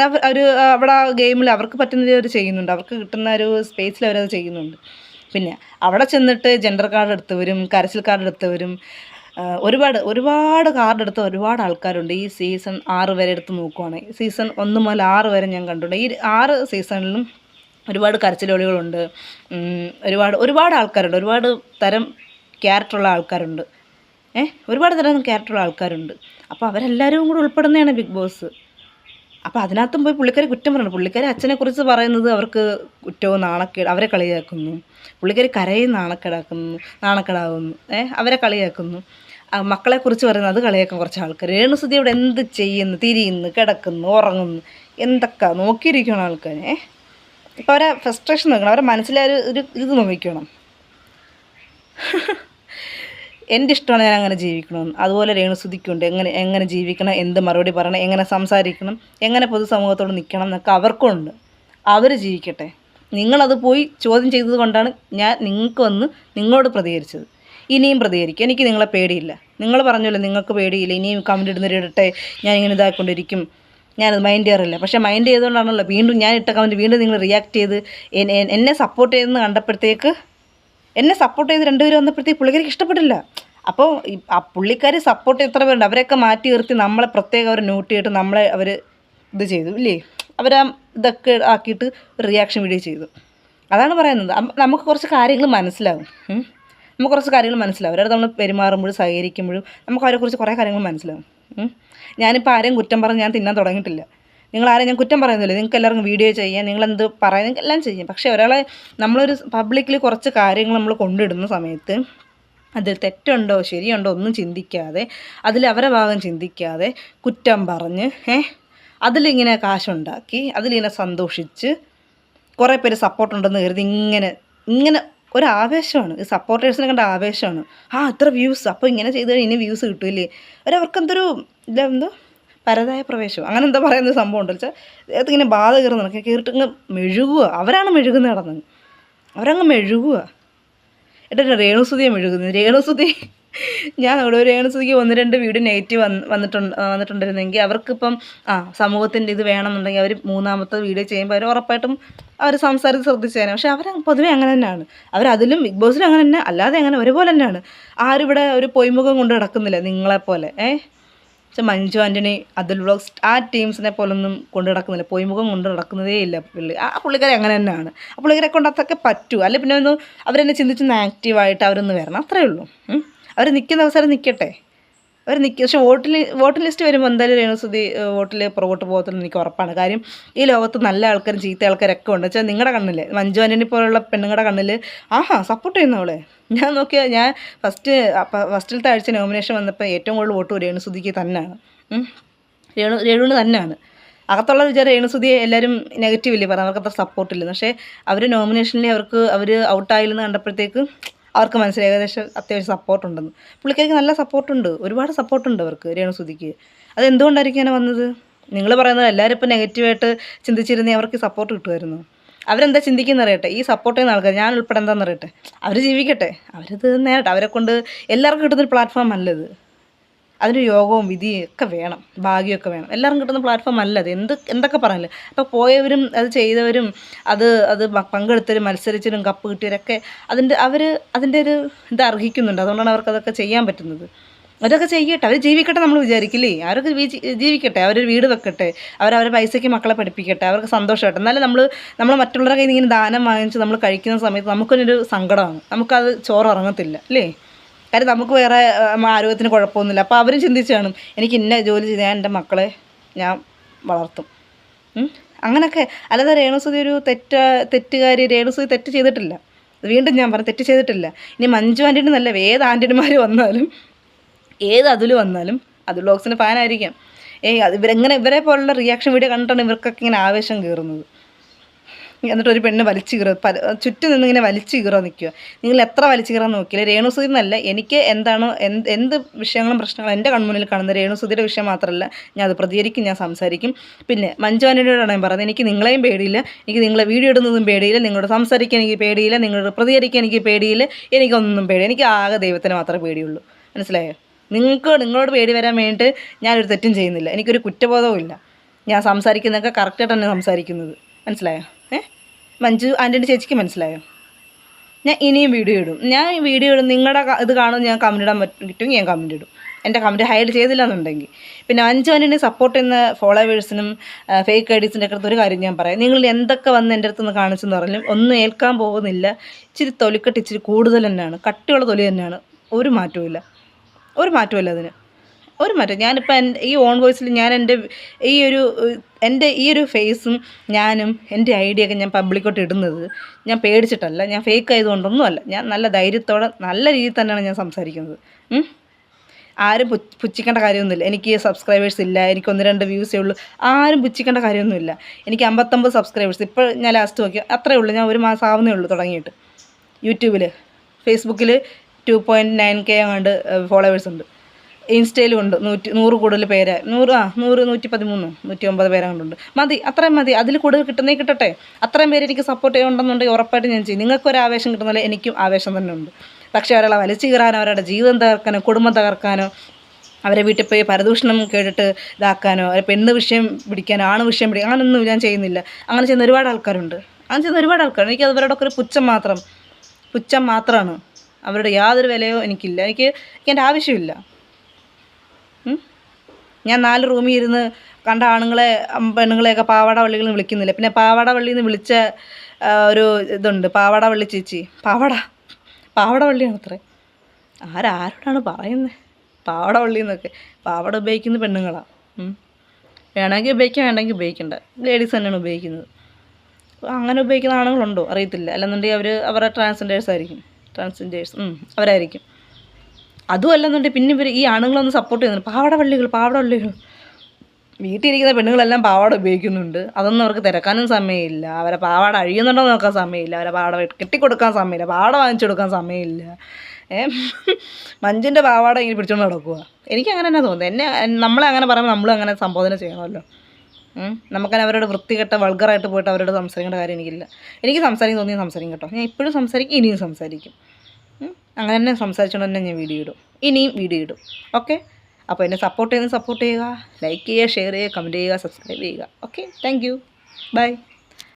അവർ അവിടെ ആ ഗെയിമിൽ അവർക്ക് പറ്റുന്നത് അവർ ചെയ്യുന്നുണ്ട്. അവർക്ക് കിട്ടുന്ന ഒരു സ്പേസിൽ അവരത് ചെയ്യുന്നുണ്ട്. പിന്നെ അവിടെ ചെന്നിട്ട് ജെൻഡർ കാർഡ് എടുത്തവരും കരച്ചിൽ കാർഡ് എടുത്തവരും ഒരുപാട് കാർഡ് എടുത്ത ഒരുപാട് ആൾക്കാരുണ്ട്. ഈ സീസൺ 6 വരെ എടുത്ത് നോക്കുവാണെങ്കിൽ, സീസൺ 1 മുതൽ 6 വരെ ഞാൻ കണ്ടിട്ടുണ്ട്. ഈ 6 സീസണിലും ഒരുപാട് കരച്ചിലോളികളുണ്ട്. ഒരുപാട് ആൾക്കാരുണ്ട്. ഒരുപാട് തരം ക്യാരക്ടറുള്ള ആൾക്കാരുണ്ട്. ഒരുപാട് തരം ക്യാരക്ടറുള്ള ആൾക്കാരുണ്ട്. അപ്പോൾ അവരെല്ലാവരും കൂടെ ഉൾപ്പെടുന്നതാണ് ബിഗ് ബോസ്. അപ്പോൾ അതിനകത്തും പോയി പുള്ളിക്കാരി കുറ്റം പറയുന്നു. പുള്ളിക്കാരി അച്ഛനെക്കുറിച്ച് പറയുന്നത് അവർക്ക് കുറ്റവും നാണക്കേട്, അവരെ കളിയാക്കുന്നു. പുള്ളിക്കാരി കരയും നാണക്കേടാകുന്നു. അവരെ കളിയാക്കുന്നു. മക്കളെക്കുറിച്ച് പറയുന്നത് അത് കളിയാക്കും കുറച്ച് ആൾക്കാർ. രേണുസുതി അവിടെ എന്ത് ചെയ്യുന്നു, തിരിയുന്നു, കിടക്കുന്നു, ഉറങ്ങുന്നു, എന്തൊക്കെ നോക്കിയിരിക്കണം ആൾക്കാർ. ഇപ്പോൾ അവരെ ഫ്രസ്ട്രേഷൻ നോക്കണം, അവരെ മനസ്സിലെ ഒരു ഇത് നോക്കണം. എൻ്റെ ഇഷ്ടമാണ് ഞാൻ അങ്ങനെ ജീവിക്കണമെന്ന്. അതുപോലെ രേണുസുതിക്കുണ്ട് എങ്ങനെ ജീവിക്കണം, എന്ത് മറുപടി പറയണം, എങ്ങനെ സംസാരിക്കണം, എങ്ങനെ പൊതുസമൂഹത്തോട് നിൽക്കണം എന്നൊക്കെ അവർക്കുണ്ട്. അവർ ജീവിക്കട്ടെ. നിങ്ങളത് പോയി ചോദ്യം ചെയ്തത് കൊണ്ടാണ് ഞാൻ നിങ്ങൾക്ക് വന്ന് നിങ്ങളോട് പ്രതികരിച്ചത്. ഇനിയും പ്രതികരിക്കും. എനിക്ക് നിങ്ങളെ പേടിയില്ല. നിങ്ങൾ പറഞ്ഞല്ലോ നിങ്ങൾക്ക് പേടിയില്ല, ഇനിയും കമൻറ്റ് ഇടുന്നവരിടട്ടെ, ഞാനിങ്ങനെ ഇതാക്കൊണ്ടിരിക്കും, ഞാനത് മൈൻഡ് ചെയ്യാറില്ല. പക്ഷേ മൈൻഡ് ചെയ്തുകൊണ്ടാണല്ലോ വീണ്ടും ഞാൻ ഇട്ട കമൻറ്റ് വീണ്ടും നിങ്ങൾ റിയാക്ട് ചെയ്ത് എന്നെ സപ്പോർട്ട് ചെയ്തെന്ന് കണ്ടപ്പോഴത്തേക്ക്, എന്നെ സപ്പോർട്ട് ചെയ്ത് 2 പേര് വന്നപ്പോഴത്തേക്ക് പുള്ളിക്കാരിക്ക് ഇഷ്ടപ്പെട്ടില്ല. അപ്പോൾ ആ പുള്ളിക്കാരി സപ്പോർട്ട് എത്ര പേരുണ്ട്, അവരെയൊക്കെ മാറ്റി നിർത്തി നമ്മളെ പ്രത്യേകം അവർ നോട്ട് ചെയ്തിട്ട് നമ്മളെ അവർ ഇത് ചെയ്തു ഇല്ലേ. അവരാ ഇതൊക്കെ ആക്കിയിട്ട് ഒരു റിയാക്ഷൻ വീഡിയോ ചെയ്തു. അതാണ് പറയുന്നത്. നമുക്ക് കുറച്ച് കാര്യങ്ങൾ മനസ്സിലാവും. അവരോട് നമ്മൾ പെരുമാറുമ്പോഴും സഹകരിക്കുമ്പോഴും നമുക്ക് അവരെക്കുറിച്ച് കുറേ കാര്യങ്ങൾ മനസ്സിലാവും. ഞാനിപ്പോൾ ആരെയും കുറ്റം പറഞ്ഞ് ഞാൻ തിന്നാൻ തുടങ്ങിയിട്ടില്ല. നിങ്ങളാരെയും ഞാൻ കുറ്റം പറയുന്നില്ല. നിങ്ങൾക്ക് എല്ലാവർക്കും വീഡിയോ ചെയ്യാം, നിങ്ങളെന്ത് പറയാൻ നിങ്ങൾക്ക് എല്ലാം ചെയ്യാം. പക്ഷേ ഒരാളെ നമ്മളൊരു പബ്ലിക്കിൽ കുറച്ച് കാര്യങ്ങൾ നമ്മൾ കൊണ്ടിടുന്ന സമയത്ത് അതിൽ തെറ്റുണ്ടോ ശരിയുണ്ടോ ഒന്നും ചിന്തിക്കാതെ, അതിൽ അവരെ ഭാഗം ചിന്തിക്കാതെ കുറ്റം പറഞ്ഞ് അതിലിങ്ങനെ കാശുണ്ടാക്കി അതിലിങ്ങനെ സന്തോഷിച്ച് കുറേ പേര് സപ്പോർട്ടുണ്ടെന്ന് കരുതി ഇങ്ങനെ ഒരാവേശമാണ്. ഈ സപ്പോർട്ടേഴ്സിനെ കണ്ട ആവേശമാണ്. ഇത്ര വ്യൂസ്, അപ്പോൾ ഇങ്ങനെ ചെയ്ത് കഴിഞ്ഞാൽ ഇനി വ്യൂസ് കിട്ടുമല്ലേ. അവർക്കെന്തൊരു പരതായ പ്രവേശം അങ്ങനെ എന്താ പറയുന്ന സംഭവം ഉണ്ടല്ലോ വെച്ചാൽ അതിങ്ങനെ ബാധ കയറുന്ന കയറിയിട്ട് ഇങ്ങ് മെഴുകുക. അവരാണ് മെഴുകുന്ന നടന്നത്. അവരങ്ങ് മെഴുകുക. എന്നിട്ട് രേണുസുതിയെ മെഴുകുന്നത്. ഞാൻ അവിടെ രേണുസുതിക്ക് 1-2 വീഡിയോ നെഗറ്റീവ് വന്നിട്ടുണ്ടായിരുന്നെങ്കിൽ അവർക്കിപ്പം സമൂഹത്തിൻ്റെ ഇത് വേണമെന്നുണ്ടെങ്കിൽ അവർ 3ാമത്തെ വീഡിയോ ചെയ്യുമ്പോൾ അവർ ഉറപ്പായിട്ടും അവർ സംസാരിച്ച് ശ്രദ്ധിച്ചേനെ. പക്ഷേ അവർ പൊതുവേ അങ്ങനെ തന്നെയാണ്. അവരതിലും ബിഗ് ബോസിലും അങ്ങനെ തന്നെ, അല്ലാതെ അങ്ങനെ ഒരുപോലെ തന്നെയാണ്. ആരും ഇവിടെ ഒരു പൊയ്മുഖം കൊണ്ട് നടക്കുന്നില്ല നിങ്ങളെപ്പോലെ. പക്ഷെ മഞ്ജു ആൻ്റണി, അതുൽ വ്ളോഗ്സ് ആ ടീംസിനെ പോലൊന്നും കൊണ്ട് നടക്കുന്നില്ല. പൊയ്മുഖം കൊണ്ട് നടക്കുന്നതേ ഇല്ല പുള്ളിക്കാരി അങ്ങനെ തന്നെയാണ്. ആ പുള്ളിക്കാരെ കൊണ്ട് അതൊക്കെ പറ്റൂ. അല്ലെങ്കിൽ പിന്നെ ഒന്ന് അവരെന്നെ ചിന്തിച്ചൊന്ന് ആക്റ്റീവായിട്ട് അവരൊന്ന് വരണം, അത്രയേ ഉള്ളൂ. അവർ നിൽക്കുന്ന അവസരം നിൽക്കട്ടെ. അവർ നിൽക്കും. പക്ഷേ വോട്ടിംഗ് ലിസ്റ്റ് വരുമ്പോൾ എന്തായാലും രേണുസുതി വോട്ടിൽ പുറകോട്ട് പോകത്തില്ലെന്ന് എനിക്ക് ഉറപ്പാണ്. കാര്യം ഈ ലോകത്ത് നല്ല ആൾക്കാരും ചീത്ത ആൾക്കാരൊക്കെ ഉണ്ട്. വെച്ചാൽ നിങ്ങളുടെ കണ്ണിൽ മഞ്ജു ആൻ്റണി പോലുള്ള പെണ്ണുങ്ങളുടെ കണ്ണിൽ സപ്പോർട്ട് ചെയ്യുന്നവളെ ഞാൻ നോക്കിയാൽ ഞാൻ ഫസ്റ്റിലത്തെ ആഴ്ച നോമിനേഷൻ വന്നപ്പോൾ ഏറ്റവും കൂടുതൽ വോട്ട് രേണുസുതിക്ക് തന്നെയാണ്. രേണുവിന് തന്നെയാണ്. അകത്തുള്ള വിചാരം രേണുസുതിയെ എല്ലാവരും നെഗറ്റീവില്ലേ പറഞ്ഞു, അവർക്ക് അത്ര സപ്പോർട്ടില്ലെന്ന്. പക്ഷേ അവർ നോമിനേഷനിൽ അവർ ഔട്ടായില്ലെന്ന് കണ്ടപ്പോഴത്തേക്ക് അവർക്ക് മനസ്സിലായി ഏകദേശം അത്യാവശ്യം സപ്പോർട്ടുണ്ടെന്ന്. പുള്ളിക്കാർക്ക് നല്ല സപ്പോർട്ടുണ്ട്, ഒരുപാട് സപ്പോർട്ടുണ്ട് അവർക്ക് രേണുസുതിക്ക്. അതെന്തുകൊണ്ടായിരിക്കും അങ്ങനെ വന്നത്? നിങ്ങൾ പറയുന്നത് എല്ലാവരും ഇപ്പോൾ നെഗറ്റീവായിട്ട് ചിന്തിച്ചിരുന്നേ അവർക്ക് സപ്പോർട്ട് കിട്ടുമായിരുന്നു. അവരെന്താ ചിന്തിക്കുന്നത് അറിയട്ടെ, ഈ സപ്പോർട്ട് ചെയ്യുന്ന ആൾക്കാർ ഞാൻ ഉൾപ്പെടെ എന്താണെന്ന് അറിയട്ടെ, അവർ ജീവിക്കട്ടെ, അവരിത് നേരട്ടെ. അവരെ കൊണ്ട് എല്ലാവർക്കും കിട്ടുന്നൊരു പ്ലാറ്റ്ഫോം അല്ലത്. അതിന് യോഗവും വിധിയും ഒക്കെ വേണം, ഭാഗ്യമൊക്കെ വേണം. എല്ലാവർക്കും കിട്ടുന്ന പ്ലാറ്റ്ഫോം അല്ലത്. എന്തൊക്കെ പറഞ്ഞില്ല. അപ്പോൾ പോയവരും അത് ചെയ്തവരും അത് പങ്കെടുത്തവരും മത്സരിച്ചവരും കപ്പ് കിട്ടിയവരൊക്കെ അതിൻ്റെ ഒരു ഇത് അർഹിക്കുന്നുണ്ട്. അതുകൊണ്ടാണ് അവർക്കതൊക്കെ ചെയ്യാൻ പറ്റുന്നത്. അതൊക്കെ ചെയ്യട്ടെ, അവർ ജീവിക്കട്ടെ. നമ്മൾ വിചാരിക്കില്ലേ, അവരൊക്കെ ജീവിക്കട്ടെ, അവരൊരു വീട് വെക്കട്ടെ, അവരവരെ പൈസയ്ക്ക് മക്കളെ പഠിപ്പിക്കട്ടെ, അവർക്ക് സന്തോഷമായിട്ട്. എന്നാലും നമ്മൾ മറ്റുള്ളവരുടെ കയ്യിൽ നിന്ന് ഇങ്ങനെ ദാനം വാങ്ങിച്ച് നമ്മൾ കഴിക്കുന്ന സമയത്ത് നമുക്കൊരു സങ്കടമാണ്, നമുക്കത് ചോറ് ഇറങ്ങത്തില്ല അല്ലേ? കാര്യം നമുക്ക് വേറെ ആരോഗ്യത്തിന് കുഴപ്പമൊന്നുമില്ല. അപ്പോൾ അവരും ചിന്തിച്ച് കാണും, എനിക്ക് ഇന്ന ജോലി ചെയ്ത് ഞാൻ എൻ്റെ മക്കളെ ഞാൻ വളർത്തും. അങ്ങനെയൊക്കെ. അല്ലാതെ രേണുസുതി ഒരു തെറ്റുകാരി. രേണുസുതി തെറ്റ് ചെയ്തിട്ടില്ല. വീണ്ടും ഞാൻ പറഞ്ഞു, തെറ്റ് ചെയ്തിട്ടില്ല. ഇനി മഞ്ജു ആൻ്റണി നല്ല ഏത് ആൻ്റണിമാർ വന്നാലും ഏത് അതിൽ വന്നാലും അത് വ്ളോഗ്സിൻ്റെ ഫാനായിരിക്കാം. ഇവരെ പോലുള്ള റിയാക്ഷൻ വീഡിയോ കണ്ടിട്ടാണ് ഇവർക്കൊക്കെ ഇങ്ങനെ ആവേശം കയറുന്നത്. എന്നിട്ട് ഒരു പെണ്ണ് വലിച്ചു കയറുക, ചുറ്റും നിന്നിങ്ങനെ വലിച്ചു കയറാൻ നിൽക്കുക. നിങ്ങൾ എത്ര വലിച്ചു കയറാൻ നോക്കിയില്ല. രേണുസുതി എന്നല്ല, എനിക്ക് എന്താണോ എന്ത് വിഷയങ്ങളും പ്രശ്നങ്ങളും എൻ്റെ കൺമുന്നിൽ കാണുന്നത് രേണുസുതിയുടെ വിഷയം മാത്രമല്ല, ഞാൻ അത് പ്രതികരിക്കും, ഞാൻ സംസാരിക്കും. പിന്നെ മഞ്ജു ആൻ്റണിയോടാണ് ഞാൻ പറയുന്നത്, എനിക്ക് നിങ്ങളെയും പേടിയില്ല, എനിക്ക് നിങ്ങളെ വീഡിയോ ഇടുന്നതും പേടിയില്ല, നിങ്ങളോട് സംസാരിക്കാൻ എനിക്ക് പേടിയില്ല, നിങ്ങളോട് പ്രതികരിക്കാൻ എനിക്ക് പേടിയില്ല, എനിക്കൊന്നും പേടിയില്ല. എനിക്ക് ആകെ ദൈവത്തിന് മാത്രമേ പേടിയുള്ളൂ. മനസ്സിലായോ? നിങ്ങളോട് പേടി വരാൻ വേണ്ടിയിട്ട് ഞാനൊരു തെറ്റും ചെയ്യുന്നില്ല. എനിക്കൊരു കുറ്റബോധവും ഇല്ല. ഞാൻ സംസാരിക്കുന്നതൊക്കെ കറക്റ്റായിട്ട് തന്നെ സംസാരിക്കുന്നത്. മനസ്സിലായോ? മഞ്ജു ആൻ്റണി ചേച്ചിക്ക് മനസ്സിലായോ? ഞാൻ ഇനിയും വീഡിയോ ഇടും. നിങ്ങളുടെ ഇത് കാണും, ഞാൻ കമൻറ്റ് ഇടാൻ പറ്റുമെങ്കിൽ ഞാൻ കമൻറ്റ് ഇടും. എൻ്റെ കമൻറ്റ് ഹൈഡ് ചെയ്തില്ല എന്നുണ്ടെങ്കിൽ. പിന്നെ മഞ്ജു ആൻ്റണി സപ്പോർട്ട് ചെയ്യുന്ന ഫോളോവേഴ്സിനും ഫേക്ക് ഐഡീസിൻ്റെ ഒക്കെ ഒരു കാര്യം ഞാൻ പറയാം. നിങ്ങൾ എന്തൊക്കെ വന്ന് എൻ്റെ അടുത്ത് നിന്ന് കാണിച്ചെന്ന് പറഞ്ഞാലും ഒന്നും ഏൽക്കാൻ പോകുന്നില്ല. ഇച്ചിരി തൊലിക്കെട്ട് ഇച്ചിരി കൂടുതൽ തന്നെയാണ്, കട്ടിയുള്ള തൊലി തന്നെയാണ്. ഒരു മാറ്റവും അതിന് ഒരു മാറ്റം. ഞാനിപ്പോൾ ഈ ഓൺ വോയിസിൽ ഞാൻ എൻ്റെ ഈ ഒരു ഫേസും ഞാനും എൻ്റെ ഐഡിയ ഒക്കെ ഞാൻ പബ്ലിക്കോട്ട് ഇടുന്നത് ഞാൻ പേടിച്ചിട്ടല്ല, ഞാൻ ഫേക്ക് ആയതുകൊണ്ടൊന്നുമല്ല. ഞാൻ നല്ല ധൈര്യത്തോടെ നല്ല രീതിയിൽ തന്നെയാണ് ഞാൻ സംസാരിക്കുന്നത്. ആരും പുച്ഛിക്കേണ്ട കാര്യമൊന്നുമില്ല. എനിക്ക് സബ്സ്ക്രൈബേഴ്സ് ഇല്ല, എനിക്ക് 1-2 വ്യൂസേ ഉള്ളൂ. ആരും പുച്ഛിക്കേണ്ട കാര്യമൊന്നുമില്ല. എനിക്ക് 59 സബ്സ്ക്രൈബേഴ്സ്. ഇപ്പോൾ ഞാൻ ലാസ്റ്റ് നോക്കി അത്രയേ ഉള്ളൂ. ഞാൻ 1 മാസം ആവുന്നേ ഉള്ളൂ തുടങ്ങിയിട്ട്. യൂട്യൂബിൽ, ഫേസ്ബുക്കിൽ 2.9K അങ്ങാണ്ട് ഫോളോവേഴ്സ് ഉണ്ട്. ഇൻസ്റ്റയിലും ഉണ്ട് 100 കൂടുതൽ പേര്. 113 109 പേരങ്ങണ്ടുണ്ട്. മതി, അത്രയും മതി. അതിൽ കൂടുതൽ കിട്ടട്ടെ. അത്രയും പേര് എനിക്ക് സപ്പോർട്ട് ചെയ്യുന്നുണ്ടെന്നുണ്ടെങ്കിൽ ഉറപ്പായിട്ട് ഞാൻ ചെയ്യും. നിങ്ങൾക്കൊരു ആവേശം കിട്ടുന്നില്ല, എനിക്കും ആവേശം തന്നെ ഉണ്ട്. പക്ഷേ അവരെ വലിച്ചു കീറാനോ, അവരുടെ ജീവിതം തകർക്കാനോ, കുടുംബം തകർക്കാനോ, അവരെ വീട്ടിൽ പോയി പരദൂഷണം കേട്ടിട്ട് ഇതാക്കാനോ, അവരെ പെണ്ണ് വിഷയം പിടിക്കാനോ, ആണ് വിഷയം പിടിക്കാനോ അങ്ങനെയൊന്നും ഞാൻ ചെയ്യുന്നില്ല. അങ്ങനെ ചെയ്യുന്ന ഒരുപാട് ആൾക്കാരുണ്ട്. എനിക്ക് അവരോടൊക്കെ ഒരു പുച്ഛം മാത്രമാണ്. അവരുടെ യാതൊരു വിലയോ എനിക്കില്ല. എനിക്ക് എൻ്റെ ആവശ്യമില്ല. ഞാൻ 4 റൂമിൽ ഇരുന്ന് കണ്ട പെണ്ണുങ്ങളെയൊക്കെ പാവാട വള്ളികളെന്ന് വിളിക്കുന്നില്ല. പിന്നെ പാവാട വള്ളിന്ന് വിളിച്ച ഒരു ഇതുണ്ട്, പാവാട വള്ളി ചേച്ചി. പാവാട വള്ളിയാണത്രേ. ആരോടാണ് പറയുന്നത് പാവാട വള്ളി എന്നൊക്കെ? പാവാട ഉപയോഗിക്കുന്ന പെണ്ണുങ്ങളാണ്. വേണമെങ്കിൽ ഉപയോഗിക്കാം, വേണമെങ്കിൽ ഉപയോഗിക്കണ്ട. ലേഡീസ് തന്നെയാണ് ഉപയോഗിക്കുന്നത്. അങ്ങനെ ഉപയോഗിക്കുന്ന ആണുങ്ങളുണ്ടോ അറിയത്തില്ല. അല്ലെന്നുണ്ടെങ്കിൽ അവരുടെ ട്രാൻസ്ജെൻഡേഴ്സ് അവരായിരിക്കും. അതും അല്ലെന്നുണ്ടെങ്കിൽ പിന്നെ ഇവർ ഈ ആണുങ്ങളൊന്നും സപ്പോർട്ട് ചെയ്യുന്നുണ്ട്. പാവാട വള്ളികൾ വീട്ടിലിരിക്കുന്ന പെണ്ണുങ്ങളെല്ലാം പാവാട ഉപയോഗിക്കുന്നുണ്ട്. അതൊന്നും അവർക്ക് തിരക്കാനും സമയമില്ല. അവരെ പാവാട അഴിയുന്നുണ്ടോ നോക്കാൻ സമയമില്ല. അവരെ പാവാട കെട്ടിക്കൊടുക്കാൻ സമയമില്ല. പാവാട വാങ്ങിച്ചു കൊടുക്കാൻ സമയമില്ല. മഞ്ജുൻ്റെ പാവാട ഇങ്ങനെ പിടിച്ചുകൊണ്ട് നടക്കുക. എനിക്കങ്ങനെ തന്നെ തോന്നുന്നത്. നമ്മളെ അങ്ങനെ പറയുമ്പോൾ നമ്മളും അങ്ങനെ സംബോധന ചെയ്യണമല്ലോ. നമുക്കങ്ങനെ അവരോട് വൃത്തികെട്ട വൾഗറായിട്ട് പോയിട്ട് അവരോട് സംസാരിക്കേണ്ട കാര്യം എനിക്കില്ല. എനിക്ക് സംസാരിക്കാൻ തോന്നിയാൽ സംസാരിക്കും കേട്ടോ. ഞാൻ ഇപ്പോഴും സംസാരിക്കും, ഇനിയും സംസാരിക്കും. അങ്ങനെ തന്നെ സംസാരിച്ചുകൊണ്ട് തന്നെ ഞാൻ വീഡിയോ ഇടും, ഇനിയും വീഡിയോ ഇടും. ഓക്കെ, അപ്പോൾ എന്നെ സപ്പോർട്ട് ചെയ്യുക, ലൈക്ക് ചെയ്യുക, ഷെയർ ചെയ്യുക, കമൻറ്റ് ചെയ്യുക, സബ്സ്ക്രൈബ് ചെയ്യുക. Okay, thank you, by.